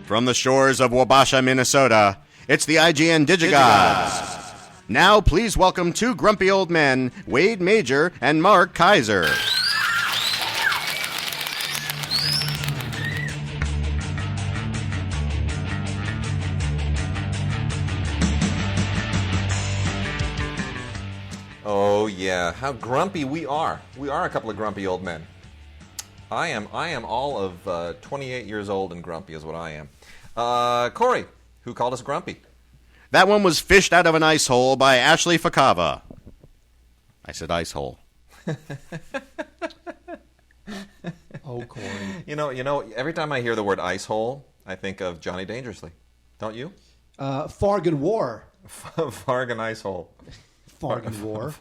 From the shores of Wabasha, Minnesota, it's the IGN Digigods. Now, please welcome two grumpy old men, Wade Major and Mark Kaiser. Oh yeah, how grumpy we are. We are a couple of grumpy old men. I am all of 28 years old and grumpy is what I am. Corey, who called us grumpy? That one was fished out of an ice hole by Ashley Fakava. I said ice hole. Oh, Corey. You know, every time I hear the word ice hole, I think of Johnny Dangerously. Don't you? Fargan War. Fargan Ice Hole. Fargan War.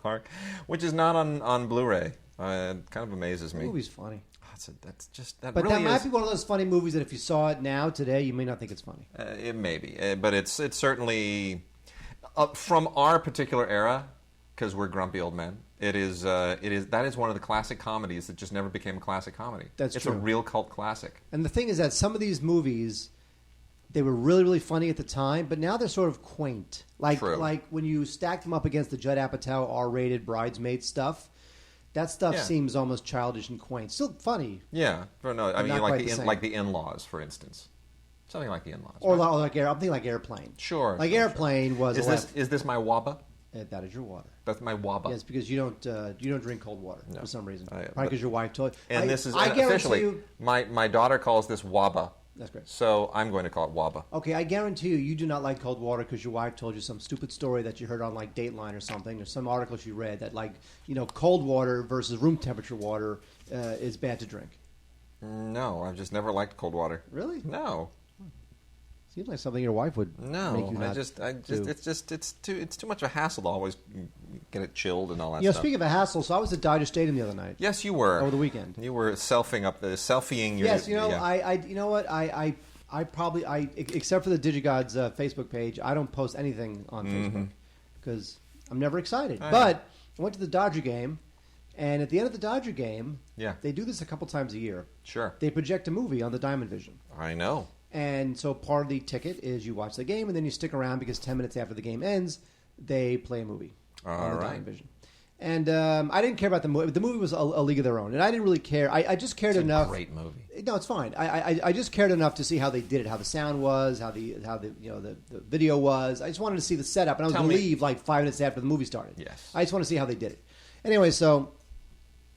Which is not on Blu-ray. It kind of amazes me. The movie's funny. But really that might be one of those funny movies that if you saw it now, today, you may not think it's funny. It may be. But it's certainly, from our particular era, because we're grumpy old men, that is one of the classic comedies that just never became a classic comedy. It's true. It's a real cult classic. And the thing is that some of these movies, they were really, really funny at the time, but now they're sort of quaint. Like when you stack them up against the Judd Apatow R-rated Bridesmaid stuff, that stuff seems almost childish and quaint. Still funny. Yeah. No, I mean, like the In-Laws, for instance. Something like the In-Laws. Or right? I'm thinking like Airplane. Sure. Airplane was... Is this my waba? That is your water. That's my waba. Yes, because you don't drink cold water for some reason. Probably because your wife told you. And this is officially... My daughter calls this waba. That's great. So I'm going to call it waba. Okay, I guarantee you do not like cold water because your wife told you some stupid story that you heard on like Dateline or something, or some article she read that cold water versus room temperature water is bad to drink. No, I've just never liked cold water. Really? No. Seems like something your wife would make you not do. It's too much of a hassle to always get it chilled and all that stuff. Speaking of a hassle, so I was at Dodger Stadium the other night. Yes, you were. Over the weekend. You were selfieing your... Yes, I probably except for the Digigods Facebook page, I don't post anything on Facebook because I'm never excited. But I went to the Dodger game, and at the end of the Dodger game, they do this a couple times a year. Sure. They project a movie on the Diamond Vision. I know. And so part of the ticket is you watch the game, and then you stick around because 10 minutes after the game ends, they play a movie on the Diamond Vision. And I didn't care about the movie. The movie was a league of their own, and I didn't really care. I just cared enough. It's a great movie. No, it's fine. I just cared enough to see how they did it, how the sound was, how the video was. I just wanted to see the setup, and I was going to leave like 5 minutes after the movie started. Yes. I just want to see how they did it. Anyway, so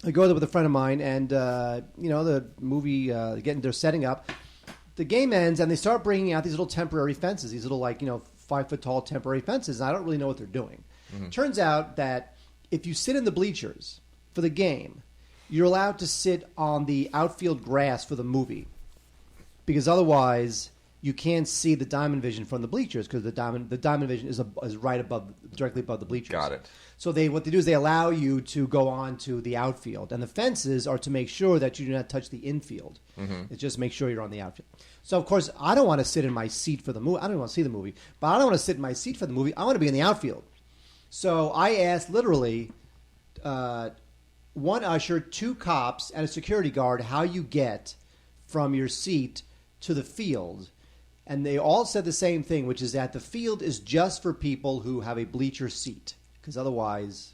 I go there with a friend of mine, and the movie they're setting up. The game ends, and they start bringing out these little temporary fences, these little 5-foot-tall temporary fences, and I don't really know what they're doing. Mm-hmm. Turns out that if you sit in the bleachers for the game, you're allowed to sit on the outfield grass for the movie, because otherwise you can't see the Diamond Vision from the bleachers because the Diamond Vision is right directly above the bleachers. Got it. So what they do is they allow you to go on to the outfield, and the fences are to make sure that you do not touch the infield. Mm-hmm. It's just make sure you're on the outfield. So of course I don't want to sit in my seat for the movie. I don't want to see the movie, but I don't want to sit in my seat for the movie. I want to be in the outfield. So I asked literally one usher, 2 cops, and a security guard how you get from your seat to the field. And they all said the same thing, which is that the field is just for people who have a bleacher seat. Because otherwise,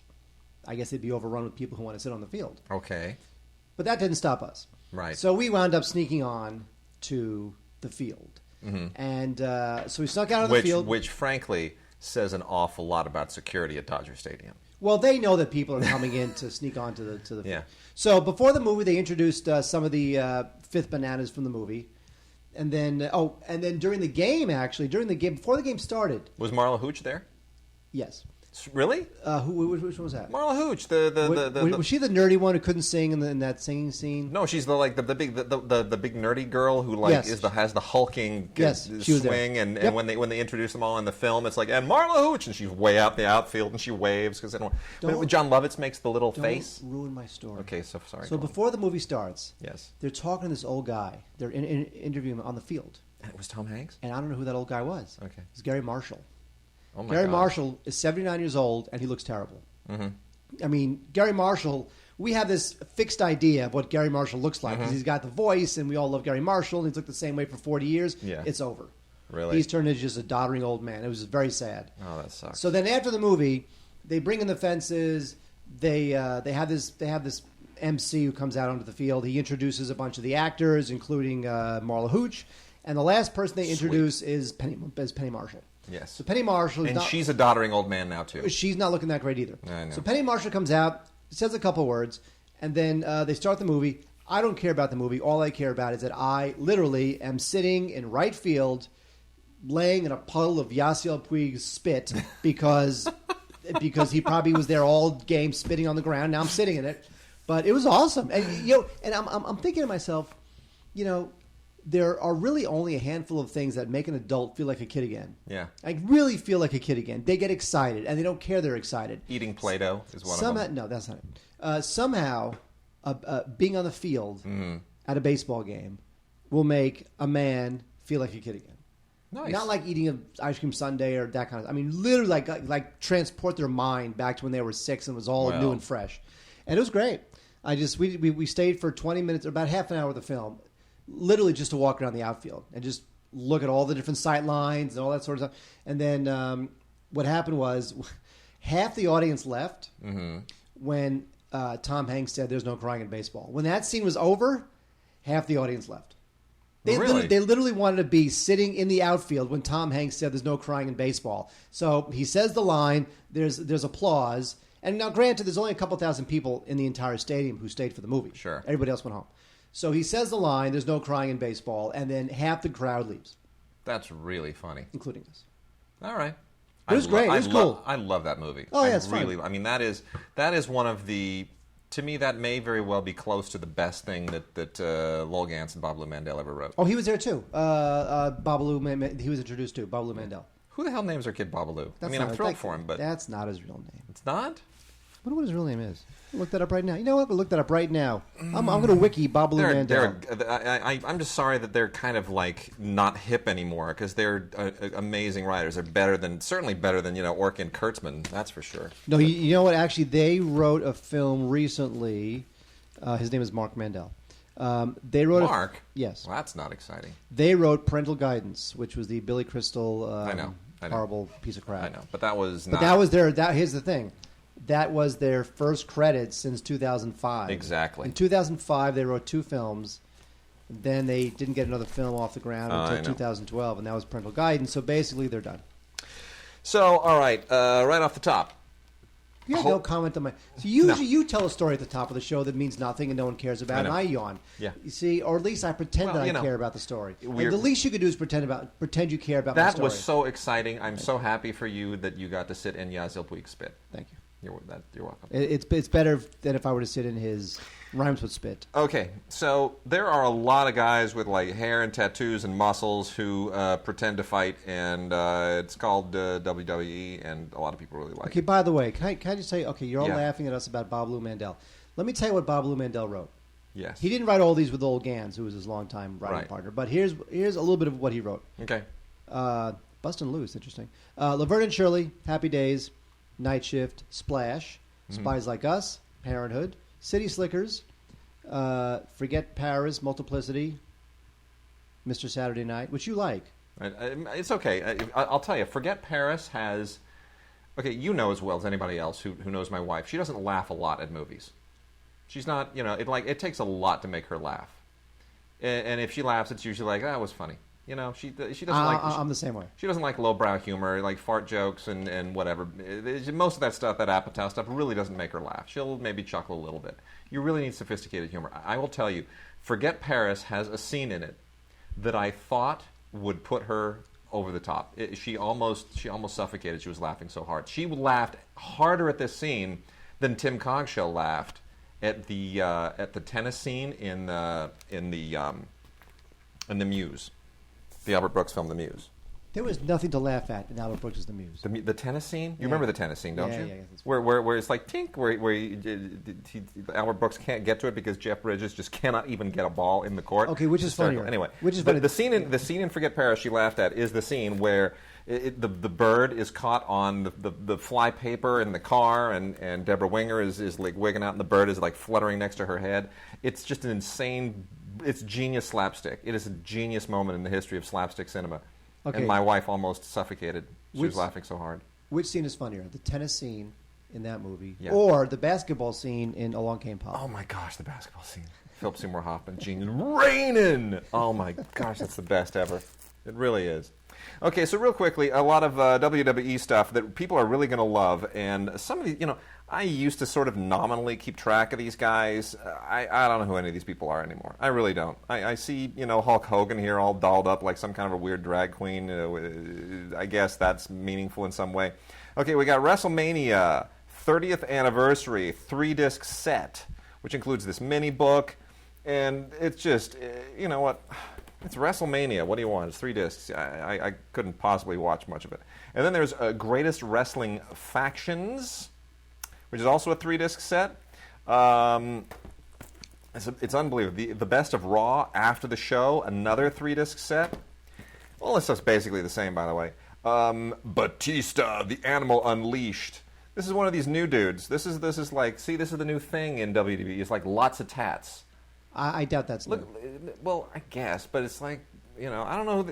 I guess they'd be overrun with people who want to sit on the field. Okay. But that didn't stop us. Right. So we wound up sneaking on to the field. Mm-hmm. And so we snuck out of the field. Which, frankly, says an awful lot about security at Dodger Stadium. Well, they know that people are coming in to sneak onto the field. Yeah. So before the movie, they introduced some of the Fifth Bananas from the movie. And then during the game, before the game started. Was Marla Hooch there? Yes. Really? Which one was that? Marla Hooch. Was she the nerdy one who couldn't sing in that singing scene? No, she's the big nerdy girl who has the hulking swing, and when they introduce them all in the film, it's like, and Marla Hooch, and she's way out the outfield and she waves because John Lovitz makes the little face. Don't ruin my story. Okay, so sorry. So before the movie starts, yes, they're talking to this old guy. They're interviewing him on the field. And it was Tom Hanks, and I don't know who that old guy was. Okay, it's Gary Marshall. Oh my Gary God. Marshall is 79 years old, and he looks terrible. Mm-hmm. I mean, Gary Marshall we have this fixed idea of what Gary Marshall looks like because he's got the voice, and we all love Gary Marshall, and he's looked the same way for 40 years. Yeah. It's over. Really? He's turned into just a doddering old man. It was very sad. Oh, that sucks. So then after the movie, they bring in the fences. They have this MC who comes out onto the field. He introduces a bunch of the actors, including Marla Hooch, and the last person they introduce is Penny Marshall. Yes. So Penny Marshall, and she's a doddering old man now too. She's not looking that great either. I know. So Penny Marshall comes out, says a couple words, and then they start the movie. I don't care about the movie. All I care about is that I literally am sitting in right field, laying in a puddle of Yasiel Puig's spit because he probably was there all game spitting on the ground. Now I'm sitting in it, but it was awesome. And I'm thinking to myself, there are really only a handful of things that make an adult feel like a kid again. Yeah, I really feel like a kid again. They get excited, and they don't care they're excited. Eating Play-Doh is one of them. No, that's not it. Somehow, being on the field at a baseball game will make a man feel like a kid again. Nice. Not like eating an ice cream sundae or that kind of. I mean, literally, like transport their mind back to when they were 6 and it was all new and fresh, and it was great. We stayed for 20 minutes, or about half an hour of the film, literally just to walk around the outfield and just look at all the different sight lines and all that sort of stuff. And then what happened was half the audience left when Tom Hanks said, "There's no crying in baseball." When that scene was over, half the audience left. They literally wanted to be sitting in the outfield when Tom Hanks said there's no crying in baseball. So he says the line, there's applause. And now, granted, there's only a couple thousand people in the entire stadium who stayed for the movie. Sure. Everybody else went home. So he says the line, there's no crying in baseball, and then half the crowd leaves. That's really funny. Including us. All right. It was great. It was cool. I love that movie. Oh, yeah, it's fun. I mean, that is one of the... To me, that may very well be close to the best thing that Lowell Gans and Babalu Mandel ever wrote. Oh, he was there too. He was introduced too, Babalu Mandel. Who the hell names their kid Babalu? I'm thrilled for him, but... That's not his real name. It's not? I wonder what his real name is. Look that up right now. You know what? We'll look that up right now. I'm going to wiki Babalu Mandel. I'm just sorry that they're kind of like not hip anymore because they're amazing writers. They're certainly better than Orkin and Kurtzman. That's for sure. No, you know what? Actually, they wrote a film recently. His name is Mark Mandel. They wrote Mark? Yes. Well, that's not exciting. They wrote Parental Guidance, which was the Billy Crystal I know. horrible piece of crap. I know, but that was not... But that was their... Here's the thing. That was their first credit since 2005. Exactly. In 2005, they wrote 2 films. Then they didn't get another film off the ground until 2012, and that was Parental Guidance. So basically, they're done. So, all right, right off the top. You have no comment on my... So usually you tell a story at the top of the show that means nothing and no one cares about, and I yawn. Yeah. You see, or at least I pretend that I care about the story. And the least you could do is pretend you care about my story. That was so exciting. I'm so happy for you that you got to sit in Yasiel Puig's spit. Thank you. You're welcome. It's better than if I were to sit in his rhymes with spit. Okay, so there are a lot of guys with like hair and tattoos and muscles who pretend to fight, and it's called WWE, and a lot of people really like it. Okay, by the way, can I just say, okay, you're all laughing at us about Babalu Mandel. Let me tell you what Babalu Mandel wrote. Yes. He didn't write all these with Lowell Gans, who was his longtime writing partner, but here's a little bit of what he wrote. Okay. Bustin' Loose, interesting. Laverne and Shirley, Happy Days, Night Shift, Splash, Spies Like Us, Parenthood, City Slickers, Forget Paris, Multiplicity, Mr. Saturday Night, which you like. It's okay. I'll tell you, Forget Paris has... Okay, you know as well as anybody else who knows my wife, she doesn't laugh a lot at movies. She's not, it takes a lot to make her laugh. And if she laughs, it's usually like, that was funny. She doesn't like... I'm the same way. She doesn't like lowbrow humor, like fart jokes and whatever. Most of that stuff, that Apatow stuff, really doesn't make her laugh. She'll maybe chuckle a little bit. You really need sophisticated humor. I will tell you, Forget Paris has a scene in it that I thought would put her over the top. She almost suffocated. She was laughing so hard. She laughed harder at this scene than Tim Cogshow laughed at the tennis scene in the Muse. The Albert Brooks film, The Muse. There was nothing to laugh at in Albert Brooks' The Muse. The tennis scene? You remember the tennis scene, don't you? Yeah. Where it's like tink, where Albert Brooks can't get to it because Jeff Bridges just cannot even get a ball in the court. Okay, which is funnier? Anyway, which is funnier? The scene in Forget Paris she laughed at is the scene where The bird is caught on the fly paper in the car, and Deborah Winger is like wigging out, and the bird is like fluttering next to her head. It's just an insane. It's genius slapstick. It is a genius moment in the history of slapstick cinema. Okay. And my wife almost suffocated. She was laughing so hard. Which scene is funnier, the tennis scene in that movie, or the basketball scene in Along Came Polly? Oh my gosh, the basketball scene. Philip Seymour Hoffman, genius, raining. Oh my gosh, that's the best ever. It really is. Okay, so real quickly, a lot of WWE stuff that people are really going to love, and some of the, I used to sort of nominally keep track of these guys. I don't know who any of these people are anymore. I really don't. I see, Hulk Hogan here all dolled up like some kind of a weird drag queen. I guess that's meaningful in some way. Okay, we got WrestleMania 30th anniversary 3-disc set, which includes this mini book, and it's just, you know what? It's WrestleMania. What do you want? It's 3 discs. I couldn't possibly watch much of it. And then there's Greatest Wrestling Factions, which is also a 3-disc set. It's unbelievable. The Best of Raw after the show, another 3-disc set. All this stuff's basically the same, by the way. Batista, the Animal Unleashed. This is one of these new dudes. This is like, see, this is the new thing in WWE. It's like lots of tats. I doubt that's new. Well, I guess, but it's like, I don't know.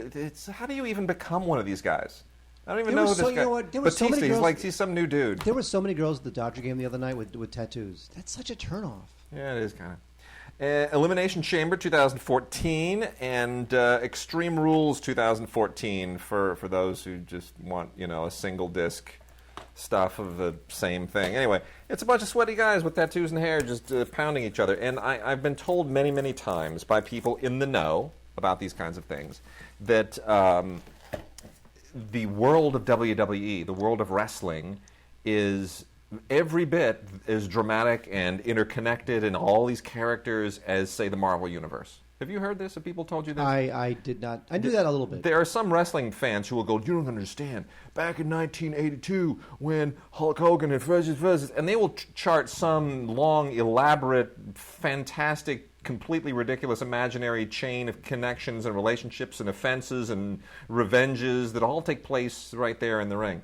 How do you even become one of these guys? I don't even know who this guy. There were so many girls, he's some new dude. There were so many girls at the Dodger game the other night with tattoos. That's such a turnoff. Yeah, it is kind of. Elimination Chamber 2014 and Extreme Rules 2014 for those who just want, a single disc stuff of the same thing. Anyway, it's a bunch of sweaty guys with tattoos and hair just pounding each other. And I've been told many, many times by people in the know about these kinds of things that the world of WWE, the world of wrestling, is every bit as dramatic and interconnected and all these characters as, say, the Marvel Universe. Have you heard this? Have people told you this? I did not. I knew that a little bit. There are some wrestling fans who will go, you don't understand. Back in 1982, when Hulk Hogan and versus, and they will chart some long, elaborate, fantastic, completely ridiculous imaginary chain of connections and relationships and offenses and revenges that all take place right there in the ring.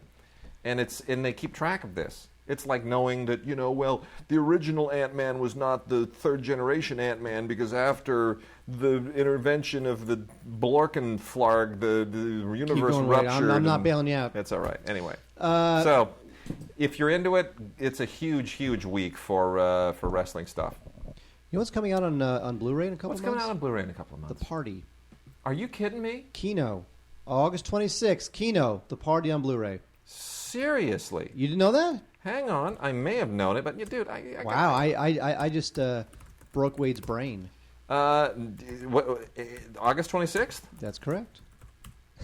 And they keep track of this. It's like knowing that, the original Ant-Man was not the third-generation Ant-Man because after the intervention of the Blorkenflarg, the universe ruptured. I'm not bailing you out. That's all right. Anyway. So, if you're into it, it's a huge, huge week for wrestling stuff. You know what's coming out on Blu-ray in a couple of months? What's coming out on Blu-ray in a couple of months? The Party. Are you kidding me? Kino. August 26th. Kino. The Party on Blu-ray. Seriously? You didn't know that? Hang on, I may have known it, but dude, I just broke Wade's brain. August 26th? That's correct.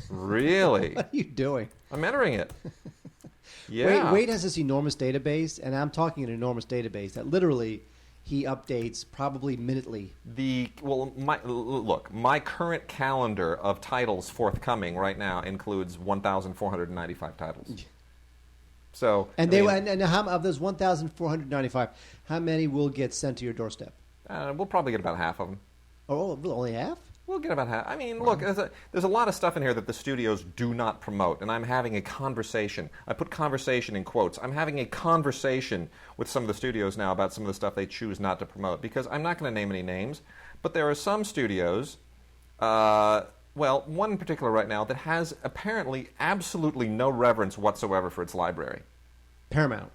Really? What are you doing? I'm entering it. Yeah. Wade has this enormous database, and I'm talking an enormous database that literally he updates probably minutely. My current calendar of titles forthcoming right now includes 1,495 titles. So, and how of those 1,495, how many will get sent to your doorstep? We'll probably get about half of them. Oh, only half? We'll get about half. I mean, look, there's a lot of stuff in here that the studios do not promote, and I'm having a conversation. I put conversation in quotes. I'm having a conversation with some of the studios now about some of the stuff they choose not to promote, because I'm not going to name any names, but there are some studios, one in particular right now, that has apparently absolutely no reverence whatsoever for its library. Paramount.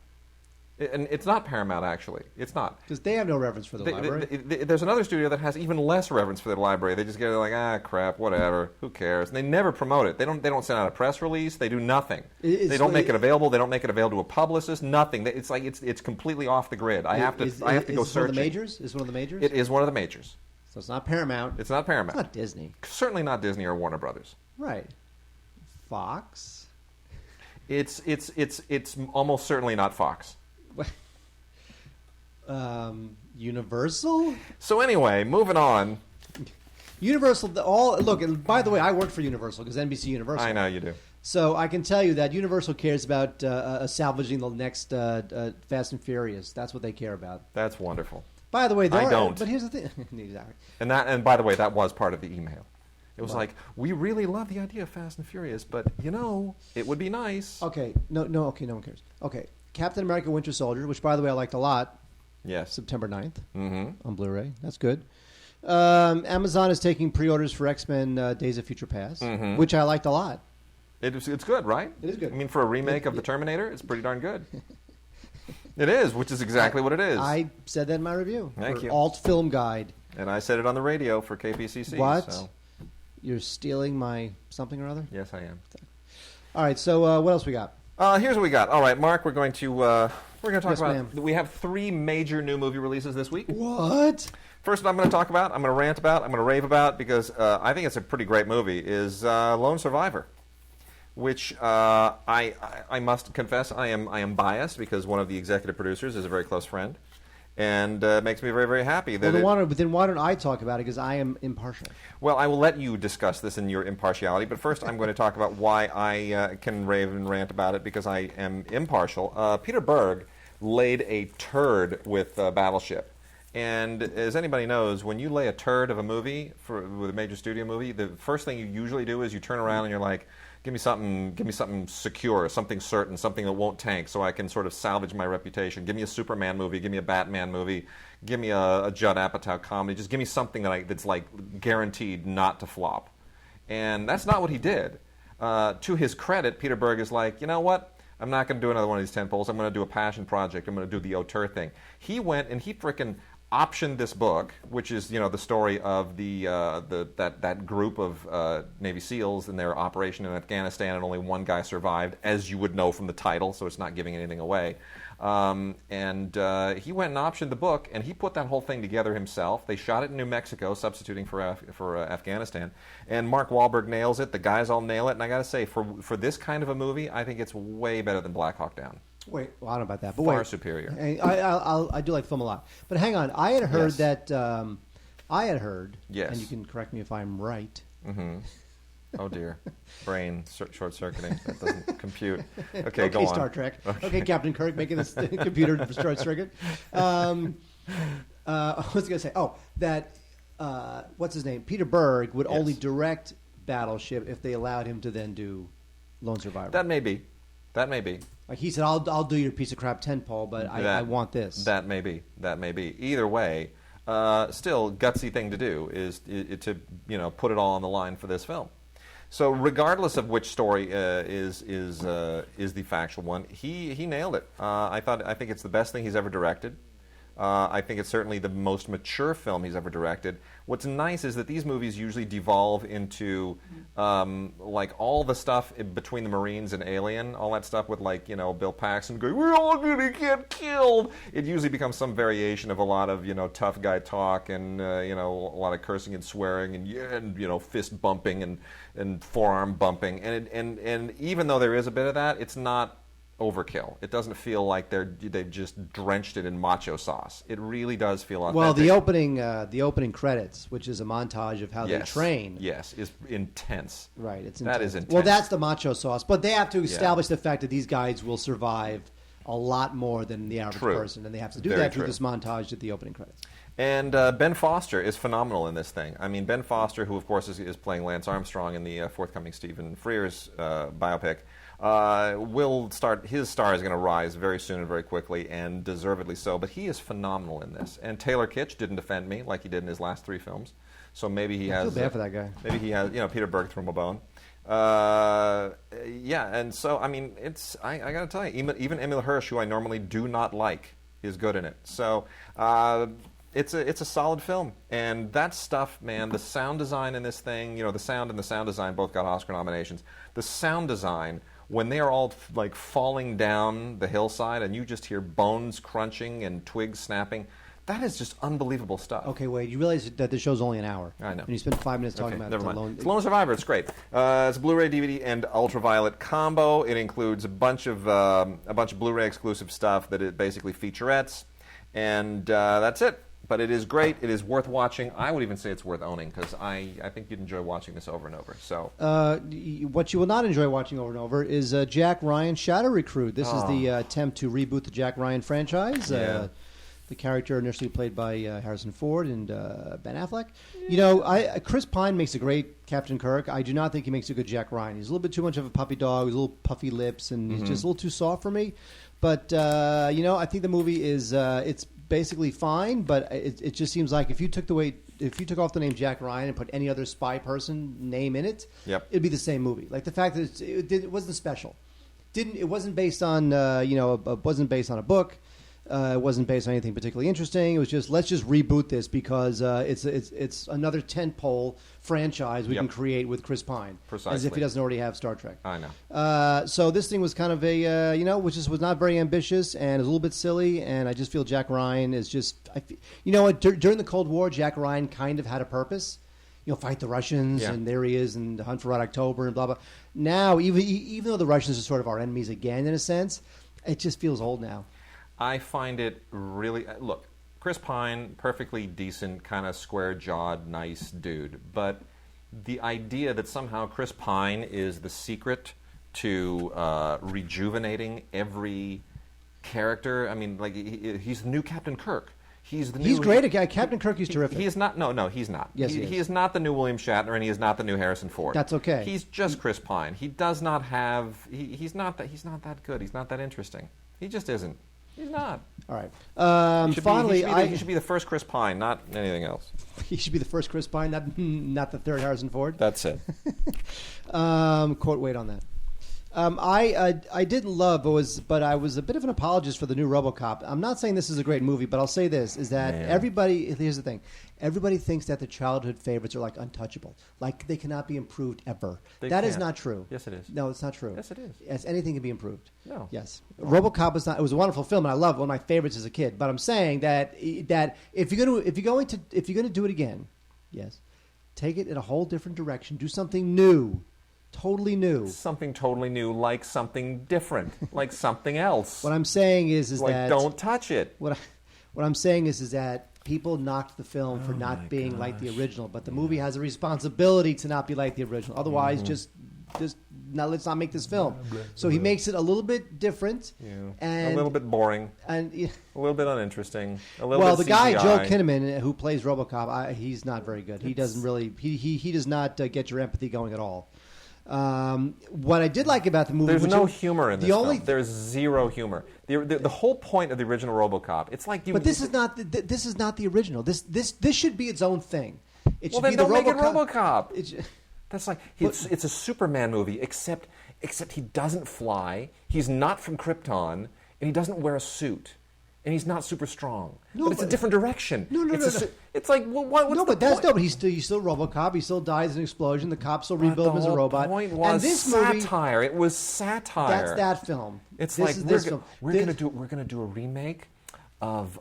And it's not Paramount, actually. It's not. Because they have no reverence for the library. There's another studio that has even less reverence for their library. They just get like, crap, whatever, who cares? And they never promote it. They don't send out a press release. They do nothing. They don't make it available. They don't make it available to a publicist. Nothing. It's like it's completely off the grid. I have to go searching. Is it one of the majors? Is it one of the majors? It is one of the majors. So it's not Paramount. It's not Paramount. It's not Disney. Certainly not Disney or Warner Brothers. Right. Fox. It's almost certainly not Fox. Universal. So anyway, moving on. Universal. Look. And by the way, I work for Universal because NBC Universal. I know you do. So I can tell you that Universal cares about salvaging the next Fast and Furious. That's what they care about. That's wonderful. By the way, I don't. But here's the thing. Exactly. And by the way, that was part of the email. It was like, we really love the idea of Fast and Furious, but, it would be nice. Okay, no one cares. Okay, Captain America Winter Soldier, which, by the way, I liked a lot. Yes. September 9th on Blu-ray. That's good. Amazon is taking pre-orders for X-Men Days of Future Past, which I liked a lot. It's good, right? It is good. I mean, for a remake of The Terminator, it's pretty darn good. It is, which is exactly what it is. I said that in my review. Thank you. Alt Film Guide. And I said it on the radio for KPCC. What? So. You're stealing my something or other? Yes, I am. All right, so what else we got? Here's what we got. All right, Mark, we're going to talk Yes, about... ma'am. We have 3 major new movie releases this week. What? First one I'm going to talk about, I'm going to rant about, I'm going to rave about, because I think it's a pretty great movie, is Lone Survivor, which I must confess I am biased because one of the executive producers is a very close friend, and it makes me very, very happy that then why don't I talk about it, because I am impartial. Well, I will let you discuss this in your impartiality, but first I'm going to talk about why I can rave and rant about it, because I am impartial. Peter Berg laid a turd with Battleship. And as anybody knows, when you lay a turd of a movie with a major studio movie, the first thing you usually do is you turn around and you're like, give me something secure, something certain, something that won't tank, so I can sort of salvage my reputation. Give me a Superman movie, give me a Batman movie, give me a Judd Apatow comedy. Just give me something that's like guaranteed not to flop. And that's not what he did. To his credit, Peter Berg is like, you know what? I'm not going to do another one of these tentpoles. I'm going to do a passion project. I'm going to do the auteur thing. He went and he frickin' optioned this book, which is the story of that group of Navy SEALs and their operation in Afghanistan, and only one guy survived, as you would know from the title, so it's not giving anything away. And he went and optioned the book, and he put that whole thing together himself. They shot it in New Mexico, substituting for Afghanistan. And Mark Wahlberg nails it. The guys all nail it. And I got to say, for this kind of a movie, I think it's way better than Black Hawk Down. Wait, well, I don't know about that, but far superior. I do like film a lot, but hang on. I had heard that. Yes. And you can correct me if I'm right. Mm-hmm. Oh dear, brain short circuiting. That doesn't compute. Okay, go on. Star Trek. Okay, Captain Kirk making this computer short circuit. What was I going to say? Oh, that what's his name? Peter Berg would only direct Battleship if they allowed him to then do Lone Survivor. That may be. Like he said, I'll do your piece of crap tentpole, but I want this. That may be. Either way, still gutsy thing to do is to put it all on the line for this film. So regardless of which story is the factual one, he nailed it. I think it's the best thing he's ever directed. I think it's certainly the most mature film he's ever directed. What's nice is that these movies usually devolve into like all the stuff between the Marines and Alien, all that stuff with Bill Paxton going, "We're all gonna get killed." It usually becomes some variation of a lot of tough guy talk and a lot of cursing and swearing and fist bumping and forearm bumping, and even though there is a bit of that, it's not overkill. It doesn't feel like they've just drenched it in macho sauce. It really does feel authentic. Well, the opening credits, which is a montage of how they train, is intense. Right, it's intense. That is intense. Well, that's the macho sauce, but they have to establish the fact that these guys will survive a lot more than the average person, and they have to do that through this montage at the opening credits. And Ben Foster is phenomenal in this thing. I mean, Ben Foster, who of course is playing Lance Armstrong in the forthcoming Stephen Frears biopic, his star is going to rise very soon and very quickly, and deservedly so. But he is phenomenal in this. And Taylor Kitsch didn't offend me like he did in his last 3 films. So maybe he has. I feel bad for that guy. Maybe he has. Peter Berg threw him a bone. And so I mean, I got to tell you, even Emil Hirsch, who I normally do not like, is good in it. So. It's a solid film, and that stuff, man. The sound design in this thing, the sound and the sound design both got Oscar nominations. The sound design, when they are all like falling down the hillside, and you just hear bones crunching and twigs snapping, that is just unbelievable stuff. Okay, wait. You realize that this show's only an hour? I know. And you spent 5 minutes talking about never mind. Lone. It's Lone Survivor. It's great. It's a Blu-ray, DVD, and ultraviolet combo. It includes a bunch of Blu-ray exclusive stuff that it basically featurettes, and that's it. But it is great. It is worth watching. I would even say it's worth owning, because I think you'd enjoy watching this over and over. So, what you will not enjoy watching over and over is Jack Ryan Shadow Recruit. This is the attempt to reboot the Jack Ryan franchise. Yeah. the character initially played by Harrison Ford and Ben Affleck. Chris Pine makes a great Captain Kirk. I do not think he makes a good Jack Ryan. He's a little bit too much of a puppy dog. He's a little puffy lips, and he's just a little too soft for me. But I think the movie is it's basically fine. But it just seems like if you took off the name Jack Ryan and put any other spy person name in it, it'd be the same movie. Like the fact that it wasn't special. It wasn't based on wasn't based on a book. It wasn't based on anything particularly interesting. It was just let's just reboot this because it's another tentpole franchise we can create with Chris Pine, precisely, as if he doesn't already have Star Trek. I know. So this thing was kind of a was not very ambitious and a little bit silly. And I just feel Jack Ryan is just during the Cold War, Jack Ryan kind of had a purpose. Fight the Russians, and there he is, and Hunt for Red October, and blah blah. Now, even though the Russians are sort of our enemies again in a sense, it just feels old now. I find it really... Look, Chris Pine, perfectly decent, kind of square-jawed, nice dude. But the idea that somehow Chris Pine is the secret to rejuvenating every character... I mean, like, he's the new Captain Kirk. He's great at Captain Kirk. He's terrific. He is not. No, he's not. Yes, he is not the new William Shatner, and he is not the new Harrison Ford. That's okay. He's just Chris Pine. He does not have... He's not that good. He's not that interesting. He just isn't. He's not. All right. He should be the first Chris Pine, not anything else. He should be the first Chris Pine, not the third Harrison Ford. That's it. Quote weight on that. I didn't love, but I was a bit of an apologist for the new Robocop. I'm not saying this is a great movie, but I'll say this, is that everybody, here's the thing, everybody thinks that the childhood favorites are like untouchable, like they cannot be improved ever. That is not true. Yes, it is. No, it's not true. Yes, it is. Yes, anything can be improved. No. Yes. Robocop is not, it was a wonderful film, and I loved it, one of my favorites as a kid, but I'm saying that if you're going to do it again, yes, take it in a whole different direction, do something new. Totally new. Something totally new, like something different, like something else. What I'm saying is like, that... don't touch it. What I'm saying is that people knocked the film for not being like the original, but the movie has a responsibility to not be like the original. Otherwise, just now let's not make this film. So he makes it a little bit different. And a little bit boring. And a little bit uninteresting. A little bit the CGI. guy, Joe Kinnaman, who plays Robocop, he's not very good. He doesn't really... He does not get your empathy going at all. What I did like about the movie... There's no humor in this film. There's zero humor. The whole point of the original Robocop, it's like you... But this is not the original. This should be its own thing. It should then be the don't make it Robocop. That's like... It's a Superman movie, except he doesn't fly, he's not from Krypton, and he doesn't wear a suit. And he's not super strong. But it's a different direction. No. It's like, well, what's the point? But he's still Robocop. He still dies in an explosion. The cops still rebuild him as a robot. The point was satire. It was satire. That's that film. It's we're going to do a remake of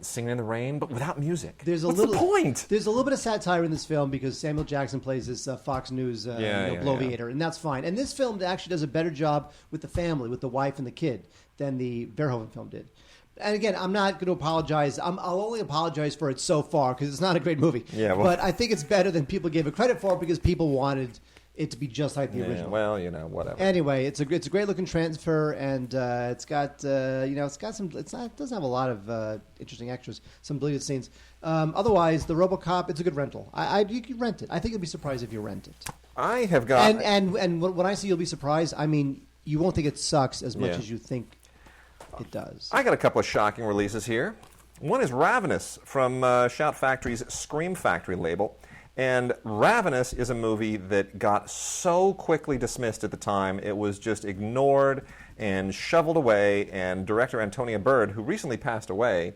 Singing in the Rain, but without music. What's the point? There's a little bit of satire in this film because Samuel Jackson plays this Fox News bloviator, and that's fine. And this film actually does a better job with the family, with the wife and the kid, than the Verhoeven film did. And again, I'm not going to apologize. I'll only apologize for it so far because it's not a great movie. But I think it's better than people gave it credit for because people wanted it to be just like the original. Well, whatever. Anyway, it's a great looking transfer, and it's got some. It doesn't have a lot of interesting extras, some deleted scenes. Otherwise, the RoboCop, it's a good rental. You can rent it. I think you'll be surprised if you rent it. I have got and when I say you'll be surprised, I mean you won't think it sucks as much as you think. It does. I got a couple of shocking releases here. One is Ravenous from Shout Factory's Scream Factory label. And Ravenous is a movie that got so quickly dismissed at the time. It was just ignored and shoveled away. And director Antonia Bird, who recently passed away,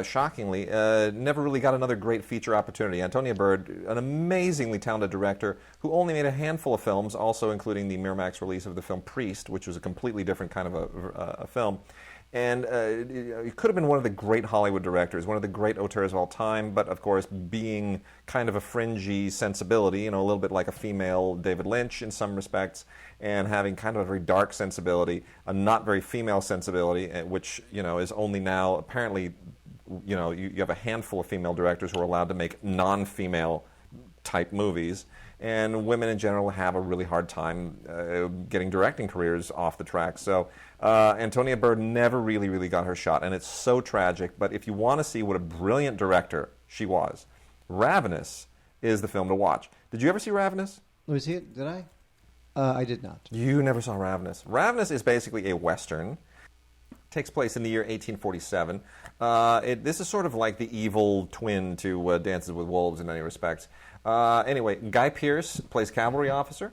shockingly, never really got another great feature opportunity. Antonia Bird, an amazingly talented director who only made a handful of films, also including the Miramax release of the film Priest, which was a completely different kind of a film. And it could have been one of the great Hollywood directors, one of the great auteurs of all time, but of course being kind of a fringy sensibility, a little bit like a female David Lynch in some respects, and having kind of a very dark sensibility, a not very female sensibility, which is only now apparently, you have a handful of female directors who are allowed to make non-female type movies. And women in general have a really hard time getting directing careers off the track. So Antonia Bird never really got her shot, and it's so tragic. But if you want to see what a brilliant director she was, Ravenous is the film to watch. Did you ever see Ravenous? Let me see it. Did I? I did not. You never saw Ravenous. Ravenous is basically a Western. Takes place in the year 1847. This is sort of like the evil twin to Dances with Wolves in many respects. Anyway, Guy Pearce plays cavalry officer,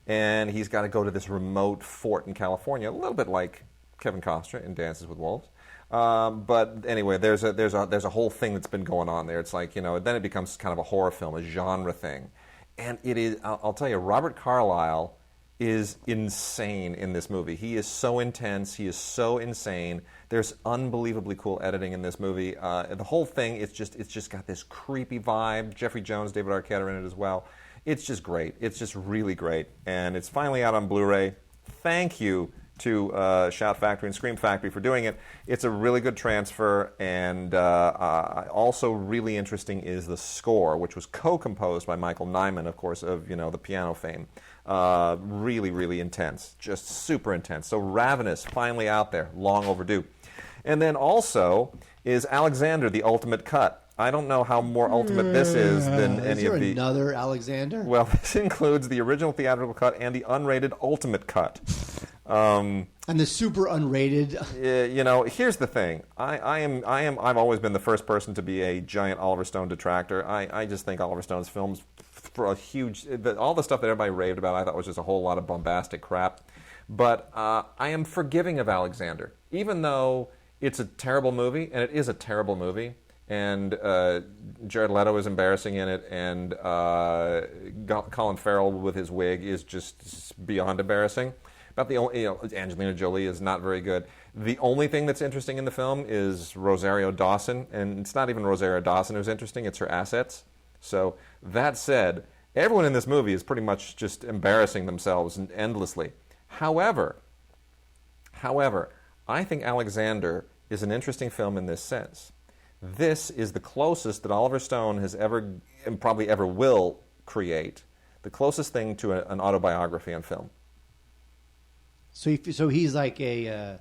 and he's got to go to this remote fort in California, a little bit like Kevin Costner in Dances with Wolves. But anyway, there's a whole thing that's been going on there. It's like, then it becomes kind of a horror film, a genre thing. And it is, I'll tell you, Robert Carlyle is insane in this movie. He is so intense. He is so insane. There's unbelievably cool editing in this movie. The whole thing, it's just got this creepy vibe. Jeffrey Jones, David Arquette are in it as well. It's just great. It's just really great. And it's finally out on Blu-ray. Thank you to Shout Factory and Scream Factory for doing it. It's a really good transfer, and also really interesting is the score, which was co-composed by Michael Nyman, of course, of the piano fame. Really intense, just super intense. So Ravenous, finally out there, long overdue. And then also is Alexander, the Ultimate Cut. I don't know how more ultimate this is than any of the... Is there another Alexander? Well, this includes the original theatrical cut and the unrated Ultimate Cut. And the super unrated. Here's the thing. I've always been the first person to be a giant Oliver Stone detractor. I just think Oliver Stone's films, for a huge, all the stuff that everybody raved about, I thought was just a whole lot of bombastic crap. But I am forgiving of Alexander, even though it's a terrible movie, and it is a terrible movie. And Jared Leto is embarrassing in it, and Colin Farrell with his wig is just beyond embarrassing. About the only, Angelina Jolie is not very good. The only thing that's interesting in the film is Rosario Dawson, and it's not even Rosario Dawson who's interesting, it's her assets. So that said, everyone in this movie is pretty much just embarrassing themselves endlessly. However, I think Alexander is an interesting film in this sense. This is the closest that Oliver Stone has ever, and probably ever will, create, the closest thing to an autobiography on film. So he's like a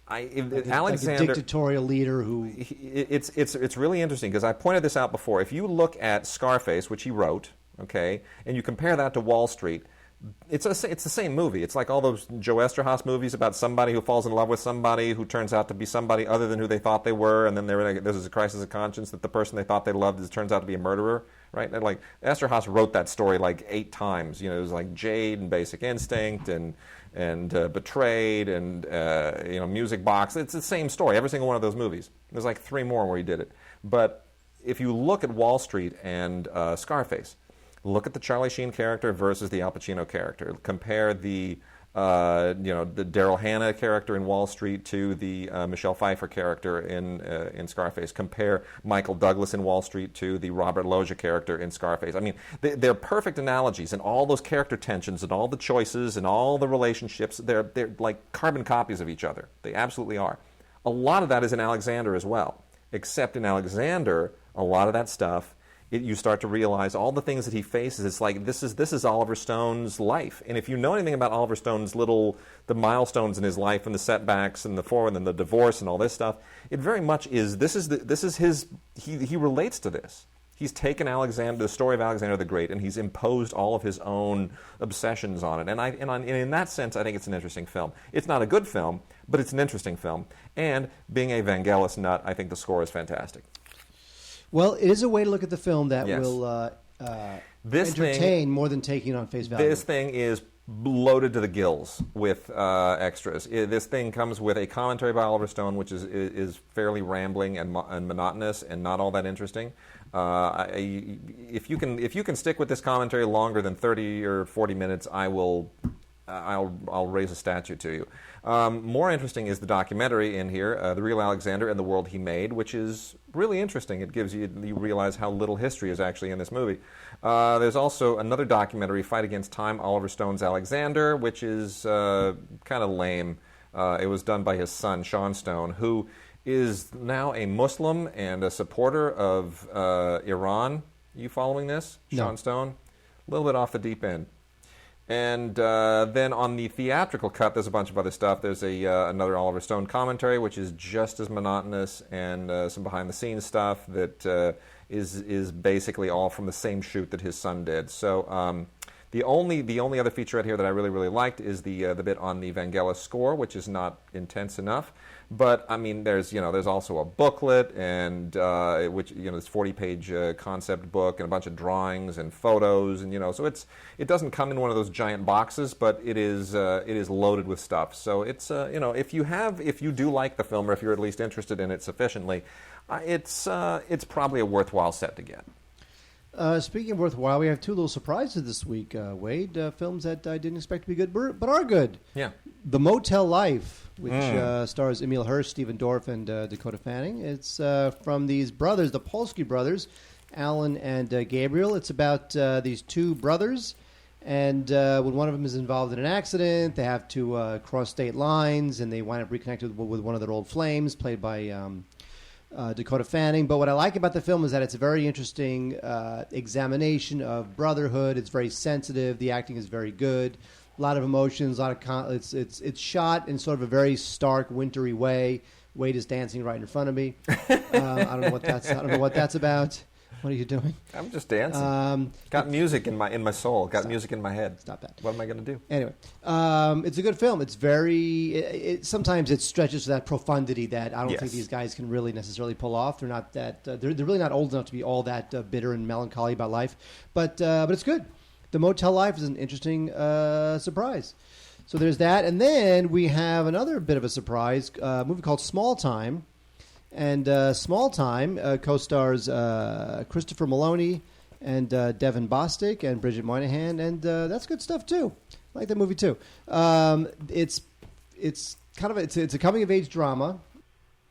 dictatorial leader who... It's really interesting, because I pointed this out before. If you look at Scarface, which he wrote, okay, and you compare that to Wall Street, it's the same movie. It's like all those Joe Eszterhas movies about somebody who falls in love with somebody who turns out to be somebody other than who they thought they were, and then there's a crisis of conscience that the person they thought they loved turns out to be a murderer, right? And like Eszterhas wrote that story like 8 times. It was like Jade and Basic Instinct and Betrayed and Music Box. It's the same story. Every single one of those movies. There's like 3 more where he did it. But if you look at Wall Street and Scarface, look at the Charlie Sheen character versus the Al Pacino character. Compare the Daryl Hannah character in Wall Street to the Michelle Pfeiffer character in Scarface. Compare Michael Douglas in Wall Street to the Robert Loggia character in Scarface. I mean, they're perfect analogies, and all those character tensions and all the choices and all the relationships, they're like carbon copies of each other. They absolutely are. A lot of that is in Alexander as well, except in Alexander, a lot of that stuff, you start to realize all the things that he faces. It's like this is Oliver Stone's life, and if you know anything about Oliver Stone's the milestones in his life and the setbacks and the divorce and all this stuff, it very much is. This is his. He relates to this. He's taken the story of Alexander the Great, and he's imposed all of his own obsessions on it. And in that sense, I think it's an interesting film. It's not a good film, but it's an interesting film. And being a Vangelis nut, I think the score is fantastic. Well, it is a way to look at the film that will entertain more than taking it on face value. This thing is loaded to the gills with extras. This thing comes with a commentary by Oliver Stone, which is fairly rambling and monotonous and not all that interesting. If you can stick with this commentary longer than 30 or 40 minutes, I'll raise a statue to you. More interesting is the documentary in here, The Real Alexander and the World He Made, which is really interesting. It gives you realize how little history is actually in this movie. There's also another documentary, Fight Against Time, Oliver Stone's Alexander, which is kind of lame. It was done by his son, Sean Stone, who is now a Muslim and a supporter of Iran. You following this? No. Sean Stone? A little bit off the deep end. And then on the theatrical cut, there's a bunch of other stuff. There's another Oliver Stone commentary, which is just as monotonous, and some behind-the-scenes stuff that is basically all from the same shoot that his son did. So the only other featurette here that I really, really liked is the bit on the Vangelis score, which is not intense enough. But I mean, there's also a booklet, and which this 40-page concept book and a bunch of drawings and photos, and so it doesn't come in one of those giant boxes, but it is loaded with stuff. So it's if you do like the film, or if you're at least interested in it sufficiently, it's probably a worthwhile set to get. Speaking of worthwhile, we have two little surprises this week, Wade. Films that I didn't expect to be good, but are good. Yeah. The Motel Life, which stars Emil Hirsch, Stephen Dorff, and Dakota Fanning. It's from these brothers, the Polsky brothers, Alan and Gabriel. It's about these two brothers, and when one of them is involved in an accident, they have to cross state lines, and they wind up reconnected with one of their old flames, played by Dakota Fanning. But what I like about the film is that it's a very interesting examination of brotherhood. It's very sensitive. The acting is very good. A lot of emotions. It's shot in sort of a very stark, wintry way. Wade is dancing right in front of me. I don't know what that's about. What are you doing? I'm just dancing. Got music in my soul. Got music in my head. Stop that. What am I going to do? Anyway, it's a good film. It's very. Sometimes it stretches to that profundity that I don't think these guys can really necessarily pull off. They're not that. They're really not old enough to be all that bitter and melancholy about life. But it's good. The Motel Life is an interesting surprise. So there's that, and then we have another bit of a surprise. A movie called Small Time. And Small Time co-stars Christopher Maloney and Devin Bostic and Bridget Moynihan, and that's good stuff too. I like that movie too. It's a coming of age drama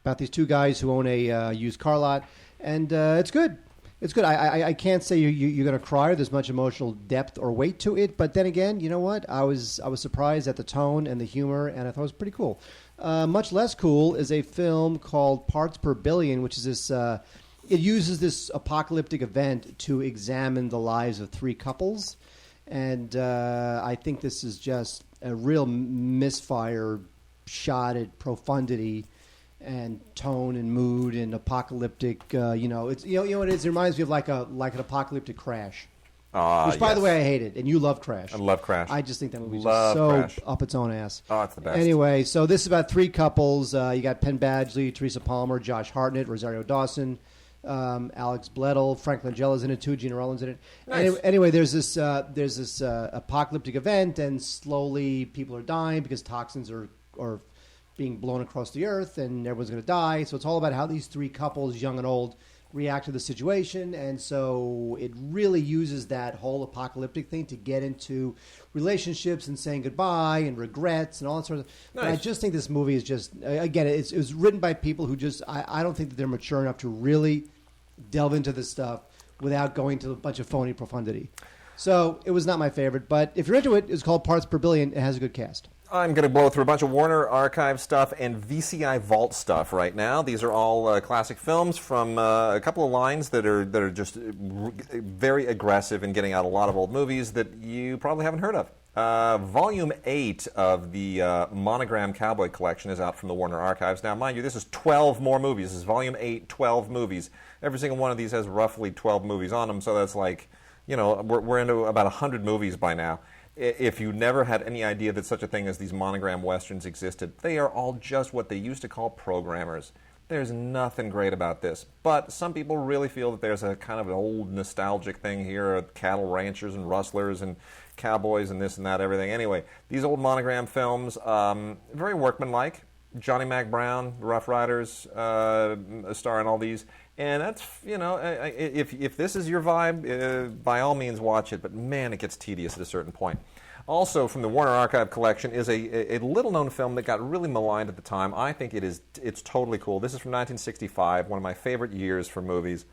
about these two guys who own a used car lot, and it's good. It's good. I can't say you're going to cry. There's much emotional depth or weight to it, but then again, you know what? I was surprised at the tone and the humor, and I thought it was pretty cool. Much less cool is a film called Parts Per Billion, which is this. It uses this apocalyptic event to examine the lives of three couples, and I think this is just a real misfire shot at profundity and tone and mood and apocalyptic. It's what it is. It reminds me of like an apocalyptic Crash. Which, by the way, I hated. And you love Crash. I love Crash. I just think that movie's just so Crash. Up its own ass. Oh, it's the best. Anyway, so this is about three couples. You got Penn Badgley, Teresa Palmer, Josh Hartnett, Rosario Dawson, Alex Bledel, Frank Langella's in it too, Gina Rollins in it. Nice. Anyway, there's this apocalyptic event, and slowly people are dying because toxins are being blown across the earth, and everyone's going to die. So it's all about how these three couples, young and old, react to the situation, and so it really uses that whole apocalyptic thing to get into relationships and saying goodbye and regrets and all that sort of. Nice. But I just think this movie is just, again, it was written by people who just I don't think that they're mature enough to really delve into this stuff without going to a bunch of phony profundity. So it was not my favorite, but if you're into it, it's called Parts Per Billion. It has a good cast. I'm going to blow through a bunch of Warner Archive stuff and VCI Vault stuff right now. These are all classic films from a couple of lines that are just very aggressive in getting out a lot of old movies that you probably haven't heard of. Volume 8 of the Monogram Cowboy Collection is out from the Warner Archives. Now, mind you, this is 12 more movies. This is Volume 8, 12 movies. Every single one of these has roughly 12 movies on them, so that's like, we're into about 100 movies by now. If you never had any idea that such a thing as these monogram westerns existed, they are all just what they used to call programmers. There's nothing great about this, but some people really feel that there's a kind of an old nostalgic thing here, cattle ranchers and rustlers and cowboys and this and that, everything. Anyway, these old monogram films, very workmanlike. Johnny Mac Brown, Rough Riders, star in all these. And that's, if this is your vibe, by all means watch it. But man, it gets tedious at a certain point. Also, from the Warner Archive Collection is a little-known film that got really maligned at the time. I think it's totally cool. This is from 1965, one of my favorite years for movies.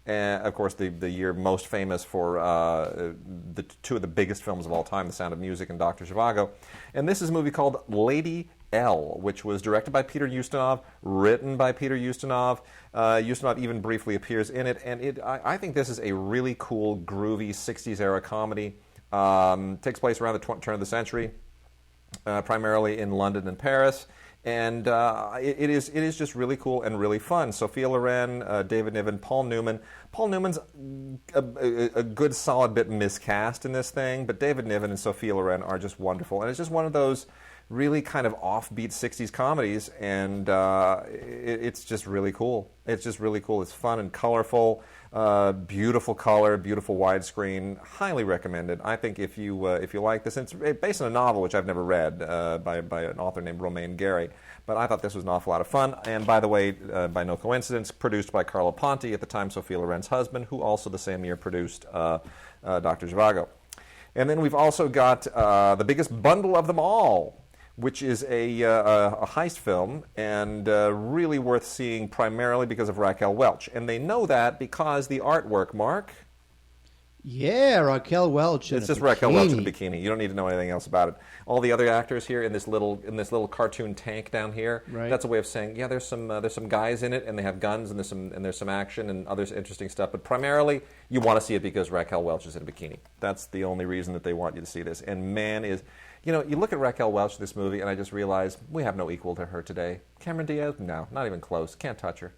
And, of course, the year most famous for the two of the biggest films of all time, The Sound of Music and Dr. Zhivago. And this is a movie called Lady L, which was directed by Peter Ustinov, written by Peter Ustinov. Ustinov even briefly appears in it. And I think this is a really cool, groovy 60s-era comedy. Takes place around the turn of the century, primarily in London and Paris. And it is just really cool and really fun. Sophia Loren, David Niven, Paul Newman. Paul Newman's a good solid bit miscast in this thing, but David Niven and Sophia Loren are just wonderful. And it's just one of those really kind of offbeat 60s comedies, and it's just really cool. It's just really cool. It's fun and colorful, beautiful color, beautiful widescreen. Highly recommended. I think if you like this, and it's based on a novel which I've never read by an author named Romain Gary, but I thought this was an awful lot of fun. And by the way, by no coincidence, produced by Carlo Ponti, at the time Sophia Loren's husband, who also the same year produced Dr. Zhivago. And then we've also got the biggest bundle of them all, which is a heist film, and really worth seeing primarily because of Raquel Welch. And they know that because the artwork, Mark. Yeah, Raquel Welch in It's a just bikini. Raquel Welch in a bikini. You don't need to know anything else about it. All the other actors here in this little cartoon tank down here. Right. That's a way of saying, yeah, there's some guys in it, and they have guns, and there's some action and other interesting stuff. But primarily, you want to see it because Raquel Welch is in a bikini. That's the only reason that they want you to see this. And man, you look at Raquel Welch in this movie, and I just realized we have no equal to her today. Cameron Diaz, no, not even close. Can't touch her.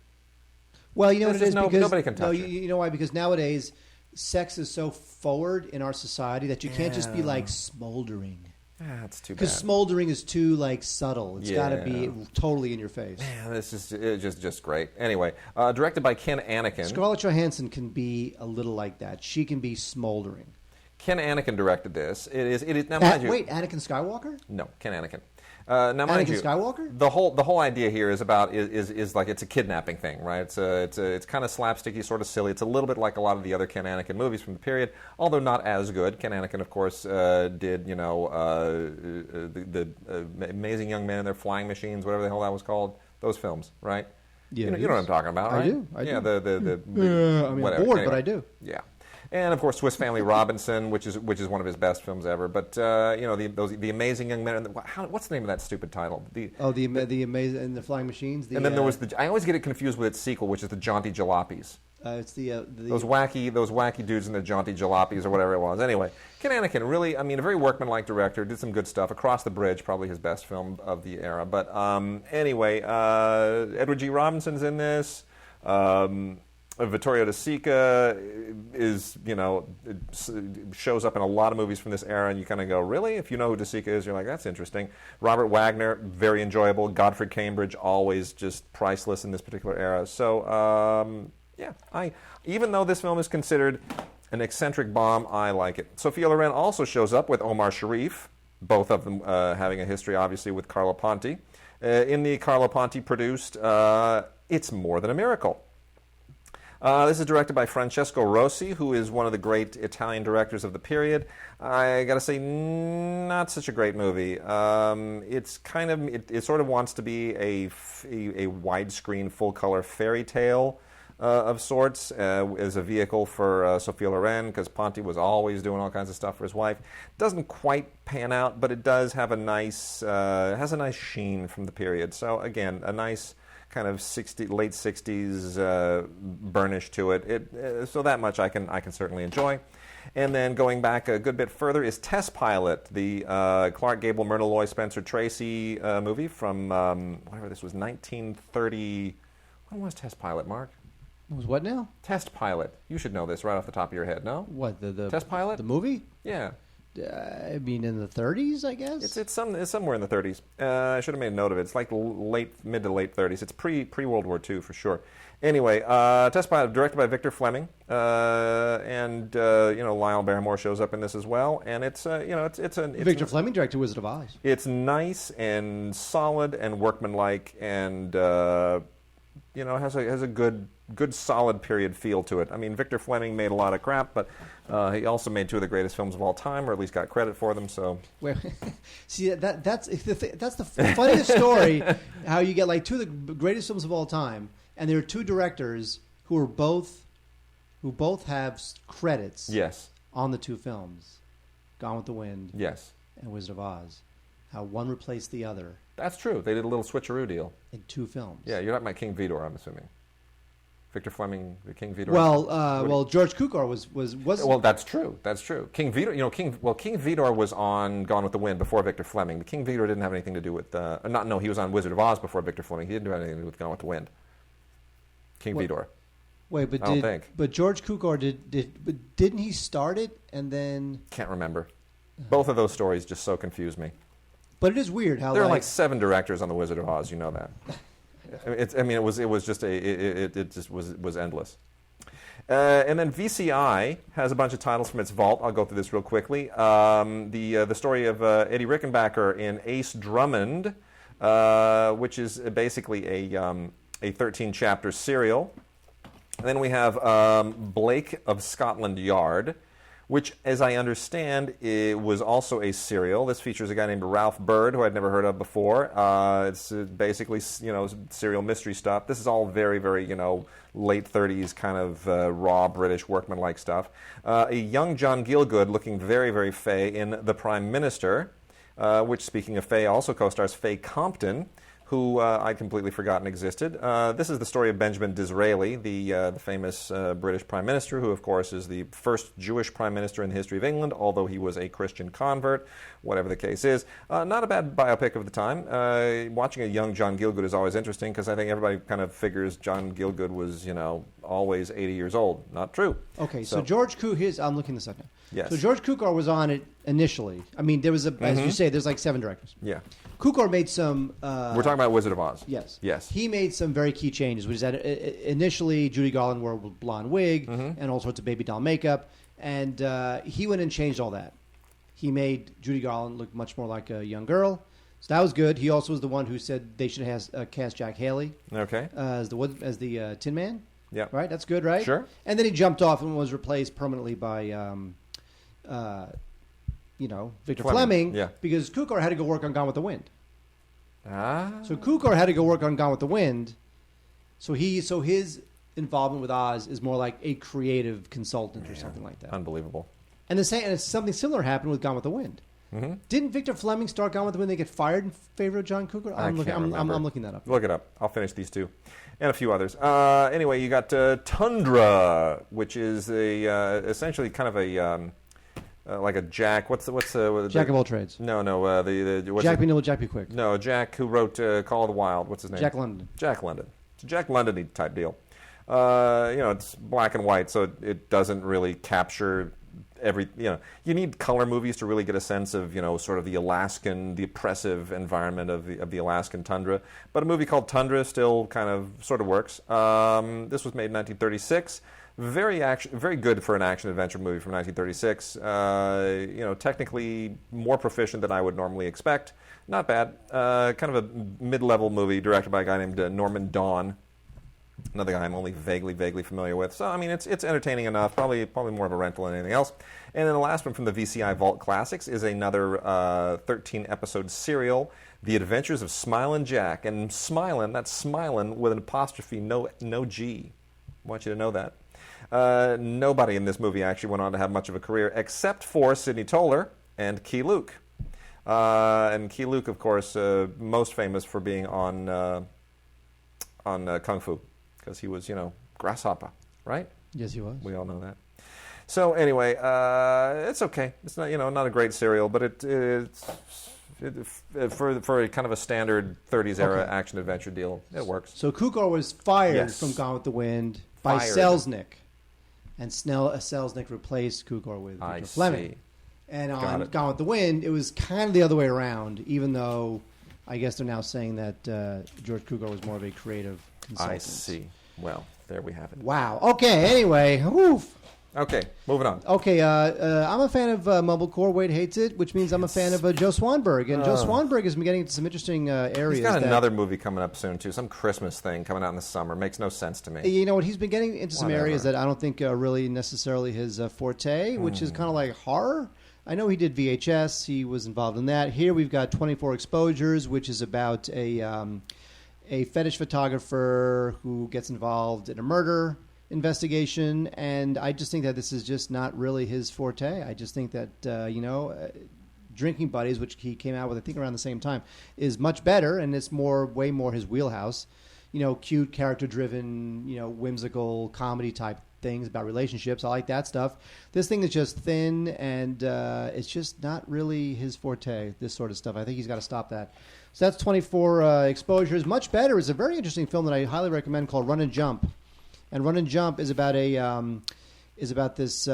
Well, you know what it is? Because nobody can touch her. You know why? Because nowadays, sex is so forward in our society that you can't just be like smoldering. That's too bad. Because smoldering is too subtle. It's got to be totally in your face. Man, this is just great. Anyway, directed by Ken Anakin. Scarlett Johansson can be a little like that. She can be smoldering. Ken Anakin directed this. It is now, mind you. Wait, Anakin Skywalker? No, Ken Anakin. Now, mind you, Skywalker? The whole idea here is like it's a kidnapping thing, right? It's kind of slapsticky, sort of silly. It's a little bit like a lot of the other Ken Anakin movies from the period, although not as good. Ken Anakin, of course, did the Amazing Young Men and Their Flying Machines, whatever the hell that was called. Those films, right? Yeah, you know what I'm talking about, right? I do. Yeah, I'm whatever. bored, Anyway. but I do. Yeah. And of course, Swiss Family Robinson, which is one of his best films ever. But the Amazing Young Men. What's the name of that stupid title? The Amazing and the Flying Machines. And then there was I always get it confused with its sequel, which is the Jaunty Jalopies. It's those wacky dudes in the Jaunty Jalopies or whatever it was. Anyway, Ken Anakin really, a very workmanlike director, did some good stuff. Across the Bridge, probably his best film of the era. But anyway, Edward G. Robinson's in this. Vittorio De Sica shows up in a lot of movies from this era, and you kind of go, really? If you know who De Sica is, you're like, that's interesting. Robert Wagner, very enjoyable. Godfrey Cambridge, always just priceless in this particular era. So, even though this film is considered an eccentric bomb, I like it. Sophia Loren also shows up with Omar Sharif, both of them having a history, obviously, with Carlo Ponti. In the Carlo Ponti produced It's More Than a Miracle. This is directed by Francesco Rossi, who is one of the great Italian directors of the period. I gotta say, not such a great movie. It sort of wants to be a widescreen, full-color fairy tale of sorts as a vehicle for Sophia Loren, because Ponti was always doing all kinds of stuff for his wife. Doesn't quite pan out, but it does have a nice sheen from the period. So again, a nice kind of late 60s burnish to it. So that much I can certainly enjoy. And then going back a good bit further is Test Pilot, the Clark Gable, Myrna Loy, Spencer Tracy movie from whatever this was, 1930. When was Test Pilot, Mark? It was what now? Test Pilot. You should know this right off the top of your head, no? What, the Test Pilot? The movie? Yeah. I mean, in the 30s, I guess? It's somewhere in the 30s. I should have made a note of it. It's like mid to late 30s. It's pre-World War II for sure. Anyway, Test Pilot, directed by Victor Fleming, and Lionel Barrymore shows up in this as well. And it's Victor Fleming directed Wizard of Oz. It's nice and solid and workmanlike, and has a good solid period feel to it. I mean, Victor Fleming made a lot of crap, but he also made two of the greatest films of all time, or at least got credit for them. So, see, that's the funniest story. How you get like two of the greatest films of all time, and there are two directors who are both who both have credits Yes. on the two films, Gone with the Wind Yes. and Wizard of Oz, how one replaced the other. That's true. They did a little switcheroo deal. In two films. Yeah, you're not my King Vidor, I'm assuming. Victor Fleming, the King Vidor. Well, George Cukor was. Well, that's true. That's true. King Vidor, King Vidor was on Gone with the Wind before Victor Fleming. The King Vidor didn't have anything to do with. He was on Wizard of Oz before Victor Fleming. He didn't have anything to do with Gone with the Wind. King Vidor. Wait, but I don't think. But George Cukor didn't he start it and then? Can't remember. Both of those stories just so confuse me. But it is weird how there are like 7 directors on the Wizard of Oz. You know that. It was endless. And then VCI has a bunch of titles from its vault. I'll go through this real quickly. The story of Eddie Rickenbacker in Ace Drummond, which is basically a 13-chapter serial. And then we have Blake of Scotland Yard, which, as I understand, it was also a serial. This features a guy named Ralph Bird, who I'd never heard of before. It's basically, serial mystery stuff. This is all very, very, late 30s kind of raw British workman-like stuff. A young John Gielgud looking very, very fey in The Prime Minister, which, speaking of fey, also co-stars Faye Compton, who I'd completely forgotten existed. This is the story of Benjamin Disraeli, the famous British Prime Minister, who, of course, is the first Jewish Prime Minister in the history of England, although he was a Christian convert, whatever the case is. Not a bad biopic of the time. Watching a young John Gielgud is always interesting, because I think everybody kind of figures John Gielgud was, always 80 years old. Not true. Okay, so George Cukor, I'm looking this up now. Yes. So George Cukor was on it initially. I mean, there was as you say, there's like 7 directors. Yeah. Cukor made some. We're talking about Wizard of Oz. Yes. Yes. He made some very key changes, which is that initially Judy Garland wore a blonde wig and all sorts of baby doll makeup, and he went and changed all that. He made Judy Garland look much more like a young girl, so that was good. He also was the one who said they should have cast Jack Haley as the Tin Man. Yeah. Right. That's good, right? Sure. And then he jumped off and was replaced permanently by. Victor Fleming, because Cukor had to go work on Gone with the Wind. So Cukor had to go work on Gone with the Wind. So his involvement with Oz is more like a creative consultant or something like that. Unbelievable. And something similar happened with Gone with the Wind. Mm-hmm. Didn't Victor Fleming start Gone with the Wind? They get fired in favor of John Cukor. I'm looking that up. Look it up. I'll finish these 2. And a few others. Anyway, you got Tundra, which is essentially kind of a like a Jack. What's Jack of all trades? No. Jack Be Nimble, Jack Be Quick. No, Jack who wrote Call of the Wild. What's his name? Jack London. Jack London. It's a Jack London type deal. It's black and white, so it doesn't really capture every. You need color movies to really get a sense of sort of the oppressive environment of the Alaskan tundra. But a movie called Tundra still kind of sort of works. This was made in 1936. Very good for an action-adventure movie from 1936. Technically more proficient than I would normally expect. Not bad. Kind of a mid-level movie directed by a guy named Norman Dawn. Another guy I'm only vaguely familiar with. So, I mean, it's entertaining enough. Probably more of a rental than anything else. And then the last one from the VCI Vault Classics is another 13-episode serial, The Adventures of Smilin Jack. And Smilin, that's Smilin with an apostrophe, no G. I want you to know that. Nobody in this movie actually went on to have much of a career except for Sidney Toler and Key Luke. And Key Luke, of course, most famous for being on Kung Fu, because he was, Grasshopper, right? Yes, he was. We all know that. So anyway, it's okay. It's not, not a great serial, but it's for a kind of a standard 30s era action adventure deal, it works. So Cukor was fired from Gone with the Wind by Selznick. And Selznick replaced Cukor with Victor Fleming. See. And on Gone with the Wind, it was kind of the other way around, even though I guess they're now saying that George Cukor was more of a creative consultant. I see. Well, there we have it. Wow. Okay, anyway. Oof. Okay, moving on. Okay, I'm a fan of Mumblecore. Wade hates it, which means I'm a fan of Joe Swanberg. And Joe Swanberg has been getting into some interesting areas. He's got another movie coming up soon, too. Some Christmas thing coming out in the summer. Makes no sense to me. You know what? He's been getting into some areas that I don't think are really necessarily his forte, which is kind of like horror. I know he did VHS. He was involved in that. Here we've got 24 Exposures, which is about a fetish photographer who gets involved in a murder. investigation, and I just think that this is just not really his forte. I just think that Drinking Buddies, which he came out with I think around the same time, is much better, and it's way more his wheelhouse. Cute, character-driven, whimsical comedy type things about relationships. I like that stuff. This thing is just thin, and it's just not really his forte, this sort of stuff. I think he's got to stop that. So that's 24 exposures. Much better is a very interesting film that I highly recommend called Run and Jump. And Run and Jump is about this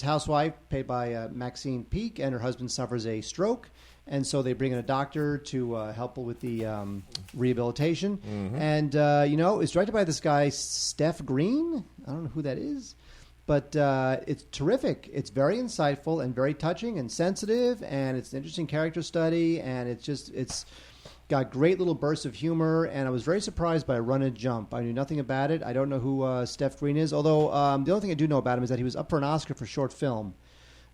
housewife played by Maxine Peake, and her husband suffers a stroke. And so they bring in a doctor to help with the rehabilitation. Mm-hmm. And, it's directed by this guy, Steph Green. I don't know who that is. But it's terrific. It's very insightful and very touching and sensitive. And it's an interesting character study. And it's got great little bursts of humor. And I was very surprised by Run and Jump. I knew nothing about it. I don't know who Steph Green is. Although the only thing I do know about him is that he was up for an Oscar for short film.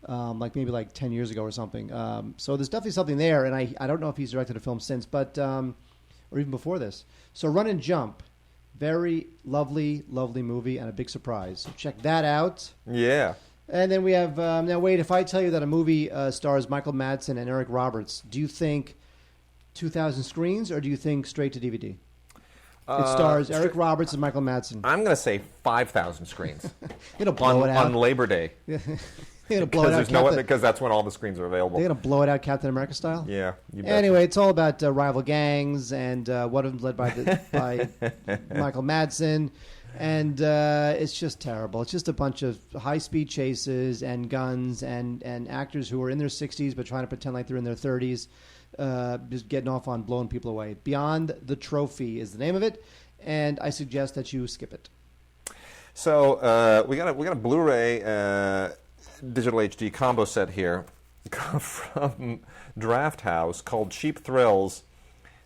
Maybe 10 years ago or something. So there's definitely something there, and I don't know if he's directed a film since, but or even before this. So Run and Jump, very lovely, lovely movie, and a big surprise. So check that out. Yeah. And then we have now. Wait, if I tell you that a movie stars Michael Madsen and Eric Roberts, do you think 2,000 screens, or do you think straight to DVD? It stars Eric Roberts and Michael Madsen. I'm going to say 5,000 screens. It'll blow it out on Labor Day. They're gonna blow it out. Because that's when all the screens are available. They're gonna blow it out, Captain America style. Yeah. Anyway, it's all about rival gangs, and one of them led by Michael Madsen, and it's just terrible. It's just a bunch of high-speed chases and guns and actors who are in their 60s but trying to pretend like they're in their 30s, just getting off on blowing people away. Beyond the Trophy is the name of it, and I suggest that you skip it. So we got a Blu-ray. Digital HD combo set here from Draft House called Cheap Thrills.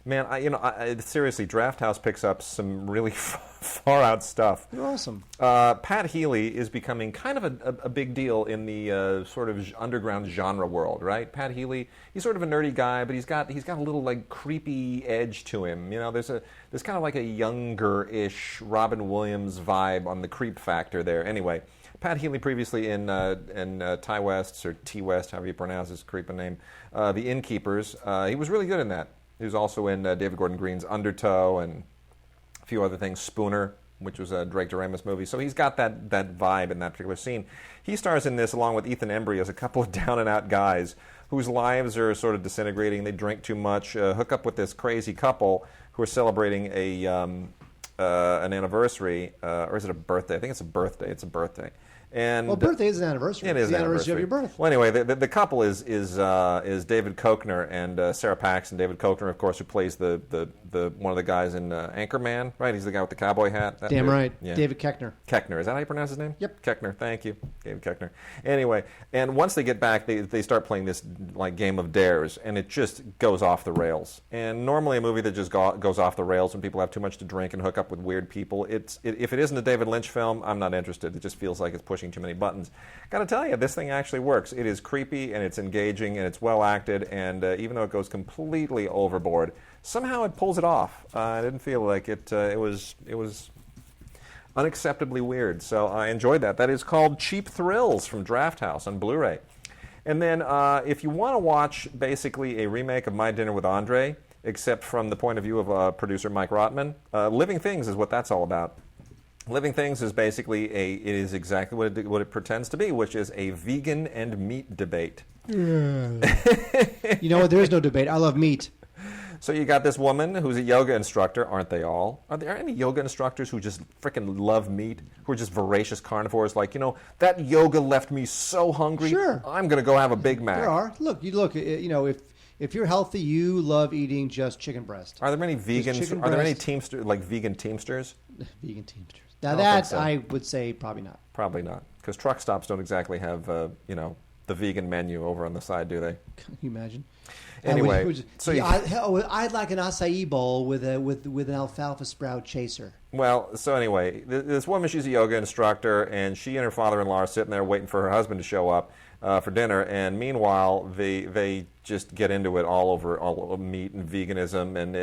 Man, seriously, Draft House picks up some really far out stuff. You're awesome. Pat Healy is becoming kind of a big deal in the sort of underground genre world, right? Pat Healy, he's sort of a nerdy guy, but he's got a little creepy edge to him. There's kind of a younger-ish Robin Williams vibe on the creep factor there. Anyway. Pat Healy previously in Ty West's, or T West, however you pronounce his creeping name, The Innkeepers. He was really good in that. He was also in David Gordon Green's Undertow and a few other things, Spooner, which was a Drake Doremus movie. So he's got that vibe in that particular scene. He stars in this along with Ethan Embry as a couple of down-and-out guys whose lives are sort of disintegrating. They drink too much, hook up with this crazy couple who are celebrating an anniversary, or is it a birthday? I think it's a birthday. It's a birthday. And birthday is an anniversry. It is the an anniversary of your birth. Well, anyway, the couple is David Koechner and Sarah Paxton. David Koechner, of course, who plays the one of the guys in Anchorman, right? He's the guy with the cowboy hat. Damn right. Yeah. David Koechner. Koechner. Is that how you pronounce his name? Yep. Koechner. Thank you, David Koechner. Anyway, and once they get back, they start playing this game of dares, and it just goes off the rails. And normally a movie that just goes off the rails when people have too much to drink and hook up with weird people, if it isn't a David Lynch film, I'm not interested. It just feels like it's pushing too many buttons. Got to tell you, this thing actually works. It is creepy, and it's engaging, and it's well acted, and even though it goes completely overboard, somehow it pulls it off. I didn't feel like it was unacceptably weird, so I enjoyed that. That is called Cheap Thrills from Draft House on Blu-ray. And then if you want to watch basically a remake of My Dinner with Andre, except from the point of view of producer Mike Rotman, Living Things is what that's all about. Living Things is basically it is exactly what it pretends to be, which is a vegan and meat debate. You know what? There is no debate. I love meat. So you got this woman who's a yoga instructor, aren't they all? Are there any yoga instructors who just freaking love meat, who are just voracious carnivores? That yoga left me so hungry. Sure. I'm going to go have a Big Mac. There are. Look. If you're healthy, you love eating just chicken breast. Are there many vegans? Are there any teamsters, vegan teamsters? Vegan teamsters. Now that I would say probably not. Probably not, because truck stops don't exactly have the vegan menu over on the side, do they? Can you imagine? Anyway, I'd like an acai bowl with an alfalfa sprout chaser. Well, so anyway, this woman, she's a yoga instructor, and she and her father-in-law are sitting there waiting for her husband to show up for dinner, and meanwhile they just get into it all over meat and veganism, and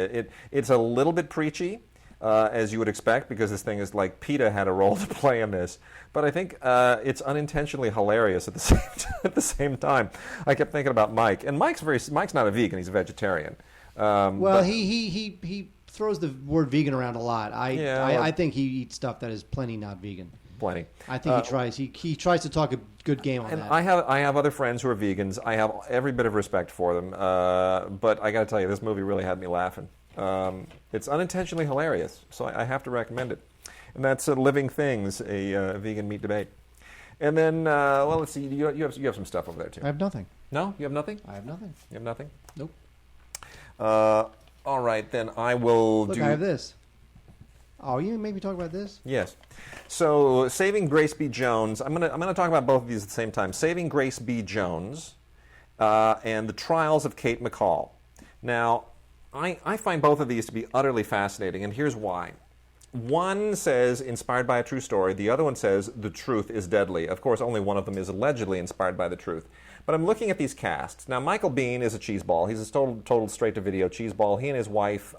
it's a little bit preachy. as you would expect, because this thing is like PETA had a role to play in this. But I think it's unintentionally hilarious at the same time. I kept thinking about Mike, and Mike's not a vegan; he's a vegetarian. He throws the word vegan around a lot. I think he eats stuff that is plenty not vegan. Plenty. I think he tries to talk a good game on that. I have other friends who are vegans. I have every bit of respect for them. But I got to tell you, this movie really had me laughing. It's unintentionally hilarious, so I have to recommend it. And that's Living Things, a vegan meat debate. And then, let's see. You have some stuff over there too. I have nothing. No, you have nothing. I have nothing. You have nothing. Nope. All right, then I will Look, I have this. Oh, you made me talk about this? Yes. So, Saving Grace B. Jones. I'm gonna talk about both of these at the same time. Saving Grace B. Jones and The Trials of Kate McCall. Now, I find both of these to be utterly fascinating, and here's why. One says, inspired by a true story. The other one says, the truth is deadly. Of course, only one of them is allegedly inspired by the truth. But I'm looking at these casts. Now, Michael Biehn is a cheeseball. He's a total straight-to-video cheeseball. He and his wife,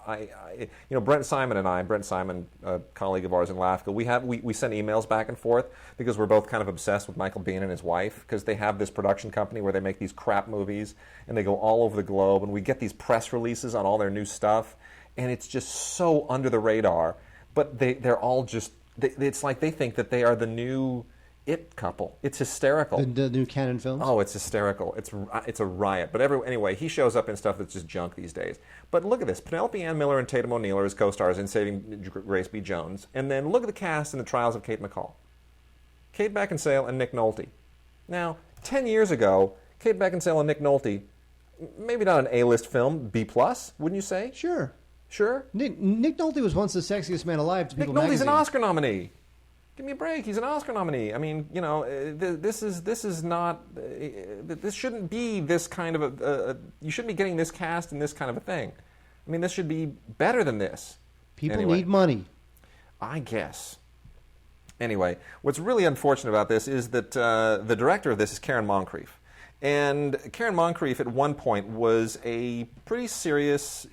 Brent Simon, a colleague of ours in LAFCA, we send emails back and forth because we're both kind of obsessed with Michael Biehn and his wife, because they have this production company where they make these crap movies, and they go all over the globe, and we get these press releases on all their new stuff, and it's just so under the radar. But they're all just, it's like they think that they are the new It couple. It's hysterical. The new Canon films? Oh, it's hysterical. It's a riot. But anyway, he shows up in stuff that's just junk these days. But look at this. Penelope Ann Miller and Tatum O'Neal are his co-stars in Saving Grace B. Jones. And then look at the cast in The Trials of Kate McCall. Kate Beckinsale and Nick Nolte. Now, 10 years ago, Kate Beckinsale and Nick Nolte, maybe not an A-list film, B+, wouldn't you say? Sure. Sure? Nick Nolte was once the sexiest man alive to People Nick Nolte's magazine. an Oscar nominee. Give me a break. He's an Oscar nominee. I mean, this is not. This shouldn't be this kind of you shouldn't be getting this cast in this kind of a thing. I mean, this should be better than this. People need money. I guess. Anyway, what's really unfortunate about this is that the director of this is Karen Moncrief. And Karen Moncrief at one point was a pretty serious,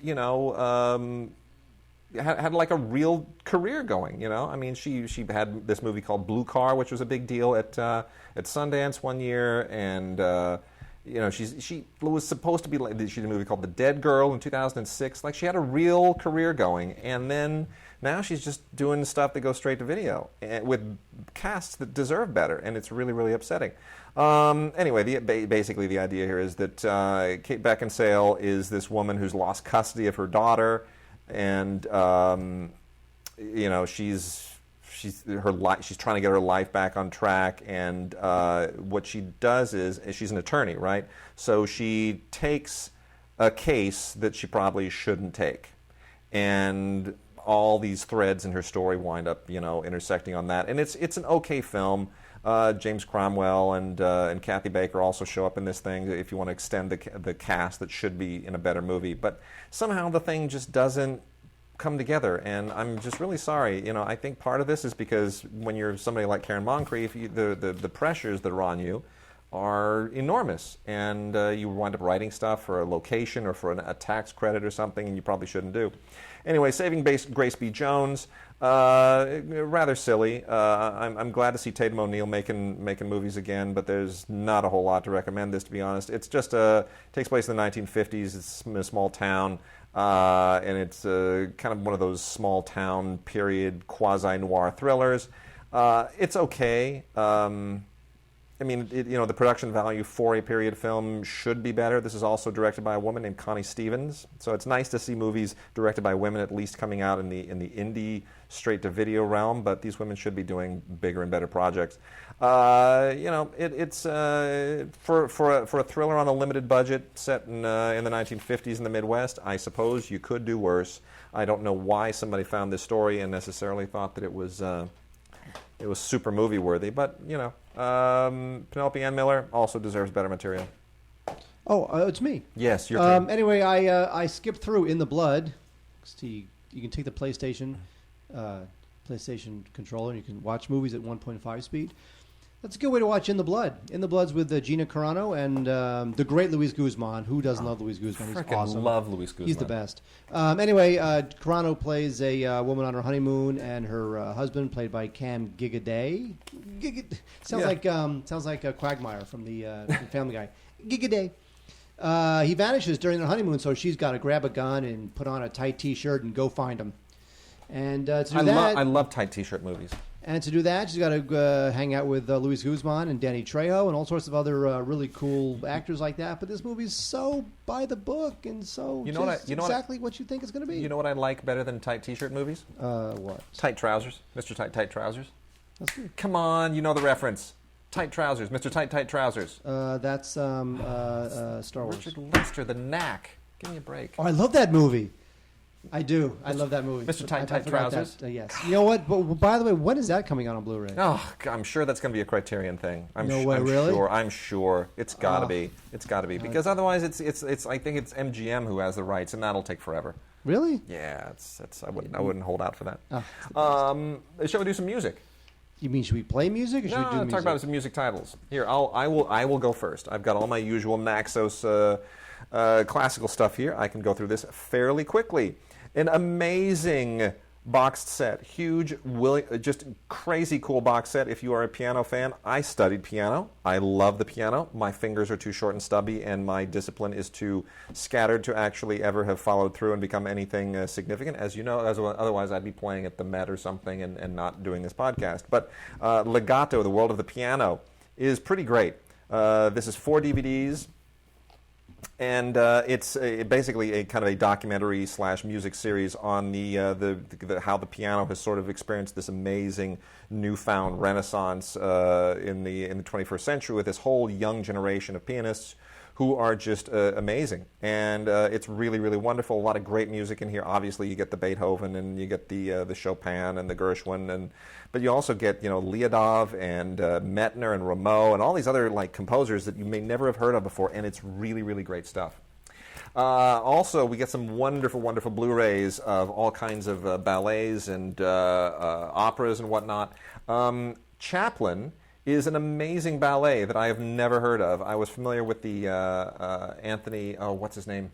had like a real career going, I mean, she had this movie called Blue Car, which was a big deal at Sundance one year, and she was supposed to be like, she did a movie called The Dead Girl in 2006. Like, she had a real career going, and then now she's just doing stuff that goes straight to video with casts that deserve better, and it's really, really upsetting. Anyway, basically the idea here is that Kate Beckinsale is this woman who's lost custody of her daughter, and she's trying to get her life back on track, and what she does is she's an attorney, right? So she takes a case that she probably shouldn't take, and all these threads in her story wind up, intersecting on that, and it's an okay film. James Cromwell and Kathy Baker also show up in this thing if you want to extend the cast that should be in a better movie. But somehow the thing just doesn't come together, and I'm just really sorry. I think part of this is because when you're somebody like Karen Moncrief, the pressures that are on you are enormous, and you wind up writing stuff for a location or for a tax credit or something, and you probably shouldn't do. Anyway, Saving Grace B. Jones, rather silly. I'm glad to see Tatum O'Neal making movies again, but there's not a whole lot to recommend this, to be honest. It's just takes place in the 1950s. It's in a small town, and it's kind of one of those small town period quasi-noir thrillers. It's okay. I mean, the production value for a period film should be better. This is also directed by a woman named Connie Stevens, so it's nice to see movies directed by women at least coming out in the indie straight-to-video realm. But these women should be doing bigger and better projects. It's for a thriller on a limited budget set in the 1950s in the Midwest. I suppose you could do worse. I don't know why somebody found this story and necessarily thought that it was super movie worthy, but Penelope Ann Miller also deserves better material. Oh, it's me. Yes, your turn. Anyway, I skipped through In the Blood. You can take the PlayStation controller and you can watch movies at 1.5 speed. That's a good way to watch In the Blood. In the Blood's with Gina Carano and the great Luis Guzman. Who doesn't love Luis Guzman? He's awesome. Love Luis Guzman. He's the best. Anyway, Carano plays a woman on her honeymoon, and her husband, played by Cam Gigaday. Sounds like a Quagmire from the Family Guy. Gigaday. He vanishes during their honeymoon, so she's got to grab a gun and put on a tight T-shirt and go find him. And to do I love tight T-shirt movies. And to do that, she's got to hang out with Luis Guzman and Danny Trejo and all sorts of other really cool actors like that. But this movie's so by the book and so exactly what you think it's going to be. You know what I like better than tight T-shirt movies? What? Tight trousers, Mr. Tight Trousers. That's good. Come on, you know the reference. Tight trousers, Mr. Tight Trousers. That's Star Wars. Richard Lester, The Knack. Give me a break. Oh, I love that movie. I do. I love that movie. Mr. Tight Trousers? Yes. You know what? But by the way, when is that coming out on Blu-ray? Oh, I'm sure that's going to be a Criterion thing. Really? I'm sure. It's got to be. It's got to be. Because otherwise, it's. I think it's MGM who has the rights, and that'll take forever. Really? Yeah, I wouldn't hold out for that. Oh, shall we do some music? You mean should we play music or should we do music? Talk about some music titles. Here, I will go first. I've got all my usual Naxos classical stuff here. I can go through this fairly quickly. An amazing boxed set, huge, just crazy cool box set. If you are a piano fan, I studied piano. I love the piano. My fingers are too short and stubby, and my discipline is too scattered to actually ever have followed through and become anything significant. As you know, otherwise I'd be playing at the Met or something and not doing this podcast. But Legato, The World of the Piano, is pretty great. This is 4 DVDs. And it's basically a kind of a documentary / music series on the how the piano has sort of experienced this amazing newfound renaissance in the 21st century with this whole young generation of pianists who are just amazing. And it's really, really wonderful. A lot of great music in here. Obviously, you get the Beethoven and you get the Chopin and the Gershwin, but you also get Lyudov and Mettner and Rameau and all these other composers that you may never have heard of before. And it's really, really great stuff. Also, we get some wonderful, wonderful Blu-rays of all kinds of ballets and operas and whatnot. Chaplin is an amazing ballet that I have never heard of. I was familiar with the Anthony, what's his name?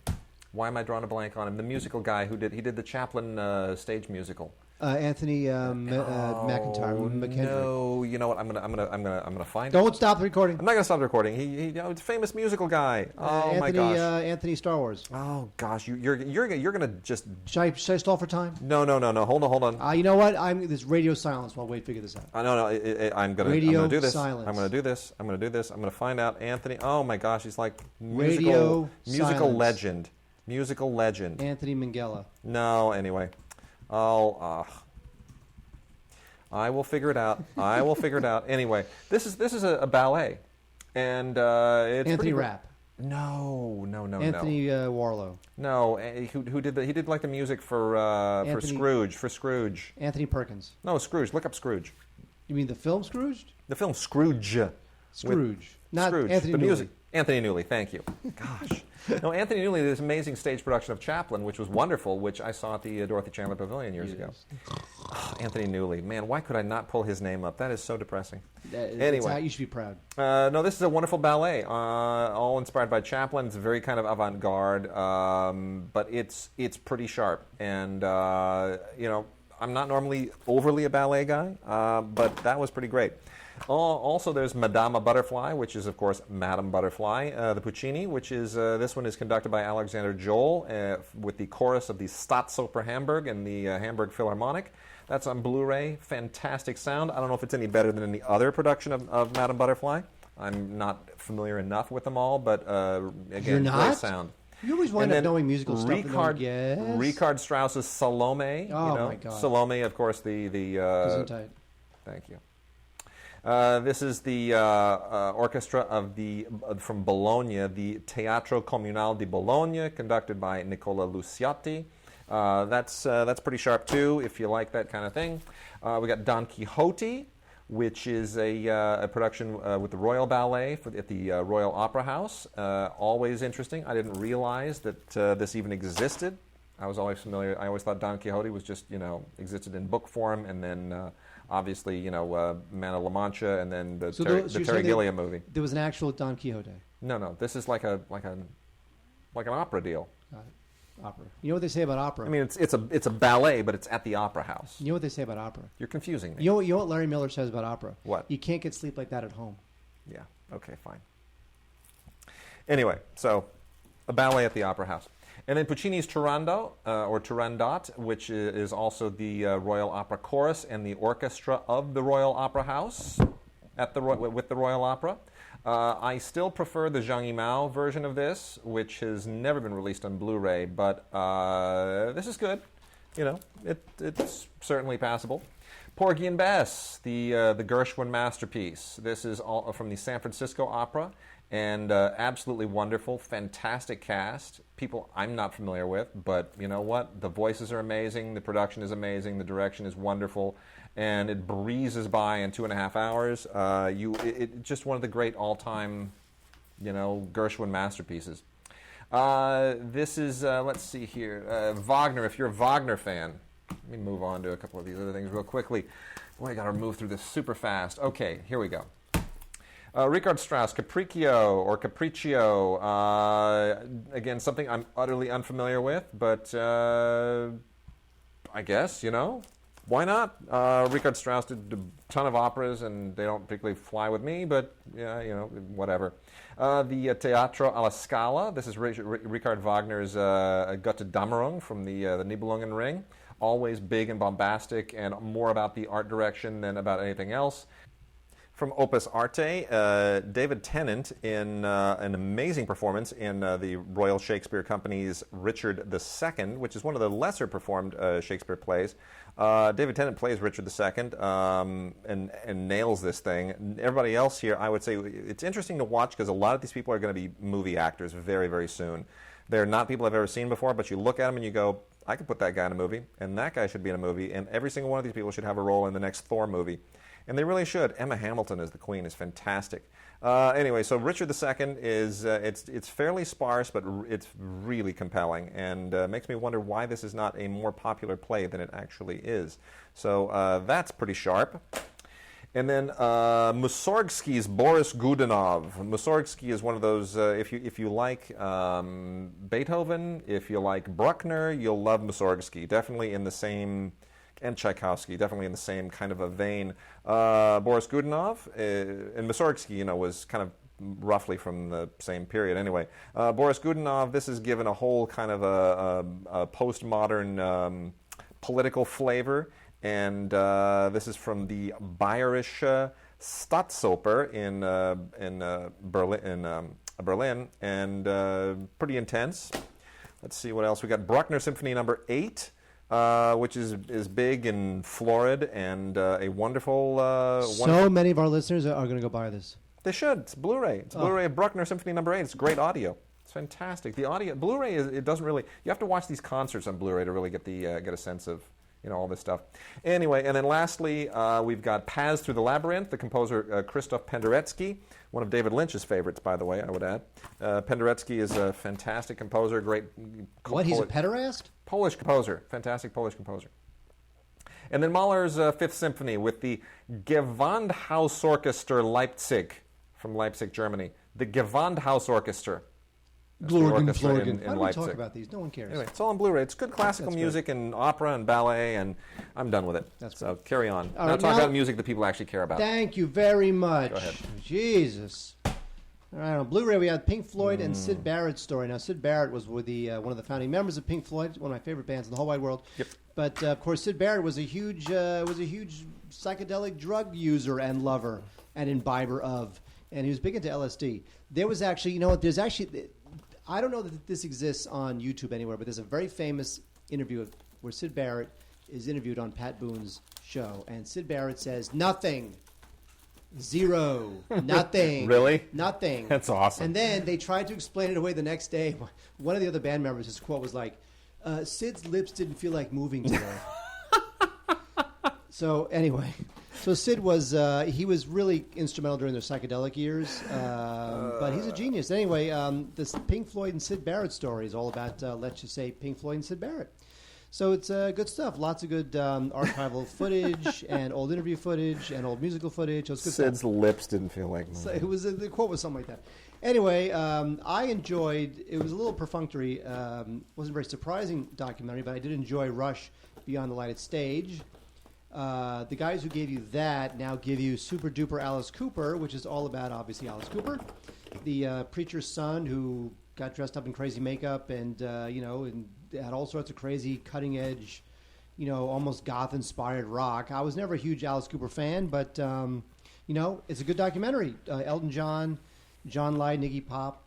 Why am I drawing a blank on him? The musical guy who did the Chaplin stage musical. Anthony McIntyre. McKendrick. No, you know what? I'm gonna find. Don't stop the recording. I'm not gonna stop the recording. He's a famous musical guy. Oh my gosh. Anthony Star Wars. Oh gosh, you're gonna just. Should I stall for time? No. Hold on. You know what? This radio silence while we figure this out. No. I'm gonna do this. Silence. I'm gonna do this. I'm gonna find out Anthony. Oh my gosh, he's like musical legend. Musical legend. Anthony Minghella. No, anyway. I will figure it out. Anyway, this is a ballet, and it's Anthony Rapp. No. Anthony Warlow. No, who did he did the music for Scrooge? For Scrooge. Anthony Perkins. No, Scrooge. Look up Scrooge. You mean the film Scrooge? The film Scrooge. Not Scrooge. Anthony the Newley. Music. Anthony Newley. Thank you. Gosh. No, Anthony Newley did this amazing stage production of Chaplin, which was wonderful, which I saw at the Dorothy Chandler Pavilion years ago. Oh, Anthony Newley. Man, why could I not pull his name up? That is so depressing. Anyway. You should be proud. No, this is a wonderful ballet, all inspired by Chaplin. It's very kind of avant-garde, but it's pretty sharp. And, I'm not normally overly a ballet guy, but that was pretty great. Also, there's Madama Butterfly, which is, of course, Madame Butterfly, the Puccini, which is, this one is conducted by Alexander Joel with the chorus of the Staatsoper Hamburg and the Hamburg Philharmonic. That's on Blu-ray. Fantastic sound. I don't know if it's any better than any other production of Madame Butterfly. I'm not familiar enough with them all, but again, great sound. You always wind up knowing musical stuff. Richard Strauss's Salome. Oh, my God. Salome, of course, the Gesundheit. Thank you. This is the orchestra from Bologna, the Teatro Comunale di Bologna, conducted by Nicola Luciati. That's pretty sharp too, if you like that kind of thing. We got Don Quixote, which is a production with the Royal Ballet at the Royal Opera House. Always interesting. I didn't realize that this even existed. I was always familiar. I always thought Don Quixote was just existed in book form, and then obviously, Man of La Mancha, and then the Terry Gilliam movie. There was an actual Don Quixote. No. This is like an opera deal. Opera. You know what they say about opera? I mean, it's a ballet, but it's at the opera house. You know what they say about opera? You're confusing me. You know what Larry Miller says about opera? What? You can't get sleep like that at home. Yeah. Okay. Fine. Anyway, so a ballet at the opera house. And then Puccini's Turandot, or Turandot, which is also the Royal Opera Chorus and the orchestra of the Royal Opera House with the Royal Opera. I still prefer the Zhang Yimou version of this, which has never been released on Blu-ray, but this is good. It's certainly passable. Porgy and Bess, the Gershwin masterpiece. This is all from the San Francisco Opera. And absolutely wonderful, fantastic cast. People I'm not familiar with, but you know what? The voices are amazing, the production is amazing, the direction is wonderful, and it breezes by in 2.5 hours. It's just one of the great all-time, Gershwin masterpieces. This is, let's see here, Wagner. If you're a Wagner fan, let me move on to a couple of these other things real quickly. Boy, I got to move through this super fast. Okay, here we go. Richard Strauss, Capriccio. Again, something I'm utterly unfamiliar with, but I guess, why not? Richard Strauss did a ton of operas, and they don't particularly fly with me, but, whatever. The Teatro alla Scala. This is Richard Wagner's Götterdämmerung from the Nibelungen Ring. Always big and bombastic, and more about the art direction than about anything else. From Opus Arte, David Tennant in an amazing performance in the Royal Shakespeare Company's Richard II, which is one of the lesser performed Shakespeare plays. David Tennant plays Richard II and nails this thing. Everybody else here, I would say, it's interesting to watch because a lot of these people are going to be movie actors very, very soon. They're not people I've ever seen before, but you look at them and you go, I could put that guy in a movie, and that guy should be in a movie, and every single one of these people should have a role in the next Thor movie. And they really should. Emma Hamilton as the Queen is fantastic. Anyway, so Richard II is it's fairly sparse, but it's really compelling, and makes me wonder why this is not a more popular play than it actually is. So that's pretty sharp. And then Mussorgsky's Boris Godunov. Mussorgsky is one of those. If you like Beethoven, if you like Bruckner, you'll love Mussorgsky. Definitely in the same. And Tchaikovsky, definitely in the same kind of a vein. Boris Godunov and Mussorgsky, was kind of roughly from the same period. Anyway, Boris Godunov, this is given a whole kind of a postmodern political flavor, and this is from the Bayerische Staatsoper in Berlin, and pretty intense. Let's see what else we got. Bruckner Symphony No. 8. Which is big and florid and a wonderful. So many of our listeners are going to go buy this. They should. It's Blu-ray. It's Blu-ray of Bruckner Symphony No. 8. It's great audio. It's fantastic. The audio Blu-ray it doesn't really. You have to watch these concerts on Blu-ray to really get a sense of all this stuff. Anyway, and then lastly, we've got Paths Through the Labyrinth. The composer Krzysztof Penderecki, one of David Lynch's favorites, by the way. I would add. Penderecki is a fantastic composer. Great. What? He's a pederast? Polish composer, fantastic Polish composer. And then Mahler's Fifth Symphony with the Gewandhausorchester Leipzig from Leipzig, Germany. The Gewandhausorchester. Glorgen. Why do we talk about these? No one cares. Anyway, it's all on Blu-ray. It's good classical music and opera and ballet, and I'm done with it. So carry on. Now talk about music that people actually care about. Thank you very much. Go ahead. Jesus. All right, on Blu-ray we had Pink Floyd and Syd Barrett's story. Now, Syd Barrett was with one of the founding members of Pink Floyd, one of my favorite bands in the whole wide world. Yep. But of course, Syd Barrett was a huge psychedelic drug user and lover and imbiber of, and he was big into LSD. There was actually, I don't know that this exists on YouTube anywhere, but there's a very famous interview where Syd Barrett is interviewed on Pat Boone's show, and Syd Barrett says, nothing. Zero. Nothing. Really? Nothing. That's awesome. And then they tried to explain it away the next day. One of the other band members, his quote was like, Sid's lips didn't feel like moving today. So anyway, Syd was he was really instrumental during their psychedelic years, but he's a genius. Anyway, this Pink Floyd and Syd Barrett story is all about, let's just say, Pink Floyd and Syd Barrett. So it's good stuff. Lots of good archival footage and old interview footage and old musical footage. So it's good Sid's stuff. lips didn't feel like mine. So it was the quote was something like that. Anyway, I enjoyed. It was a little perfunctory. Wasn't a very surprising documentary, but I did enjoy Rush Beyond the Lighted Stage. The guys who gave you that now give you Super Duper Alice Cooper, which is all about obviously Alice Cooper, the preacher's son who got dressed up in crazy makeup and and had all sorts of crazy cutting edge, almost goth inspired rock. I was never a huge Alice Cooper fan, but it's a good documentary. Elton John, John Lydon, Iggy Pop,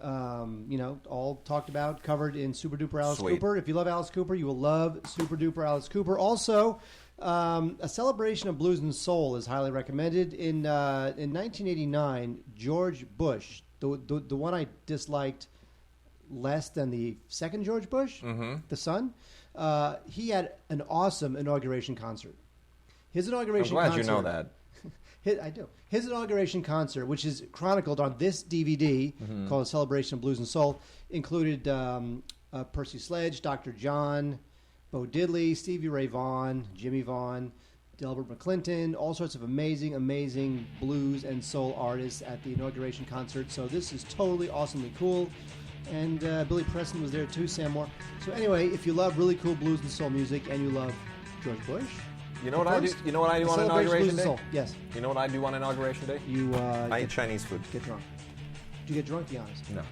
all talked about, covered in Super Duper Alice Cooper. If you love Alice Cooper, you will love Super Duper Alice Cooper. Also, a celebration of blues and soul is highly recommended. In 1989, George Bush, the one I disliked less than the second George Bush, the son, he had an awesome inauguration concert. His inauguration concert... I'm glad you know that. I do. His inauguration concert, which is chronicled on this DVD called Celebration of Blues and Soul, included Percy Sledge, Dr. John, Bo Diddley, Stevie Ray Vaughan, Jimmy Vaughan, Delbert McClinton, all sorts of amazing, amazing blues and soul artists at the inauguration concert. So this is totally awesomely cool. And Billy Preston was there too, Sam Moore. So anyway, if you love really cool blues and soul music and you love George Bush... You know what I do? You know what I do on Inauguration Day? Yes. You know what I do on Inauguration Day? I eat Chinese food. Get drunk. Do you get drunk? Be honest. No.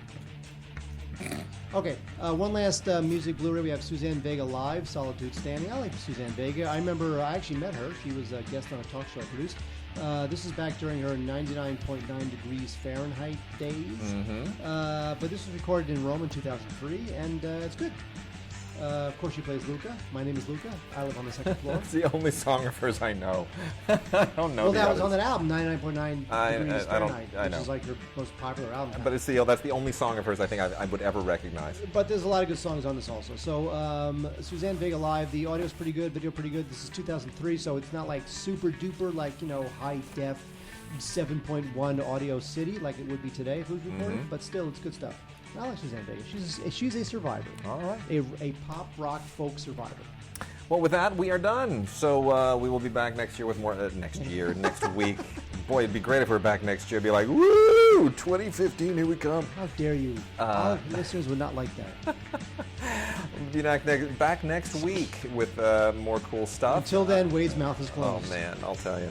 Okay. One last music Blu-ray. We have Suzanne Vega live, Solitude Standing. I like Suzanne Vega. I remember I actually met her. She was a guest on a talk show I produced. This is back during her 99.9 degrees Fahrenheit days. But this was recorded in Rome in 2003, and it's good. Of course, she plays Luca. My name is Luca. I live on the second floor. That's the only song of hers I know. I don't know. Well, that was on that album, 99.9 degrees Fahrenheit, I know. which is like her most popular album. But that's the only song of hers I think I would ever recognize. But there's a lot of good songs on this also. So Suzanne Vega live. The audio's pretty good, video pretty good. This is 2003, so it's not like super duper high def 7.1 Audio City like it would be today if it was recorded. But still, it's good stuff. I like Suzanne Vega. She's a survivor. All right. A pop rock folk survivor. Well, with that, we are done. So we will be back next year with more. Next week. Boy, it'd be great if we were back next year. It'd be like, woo, 2015, here we come. How dare you? Our listeners would not like that. We'll be back next week with more cool stuff. Until then, Wade's mouth is closed. Oh, man, I'll tell you.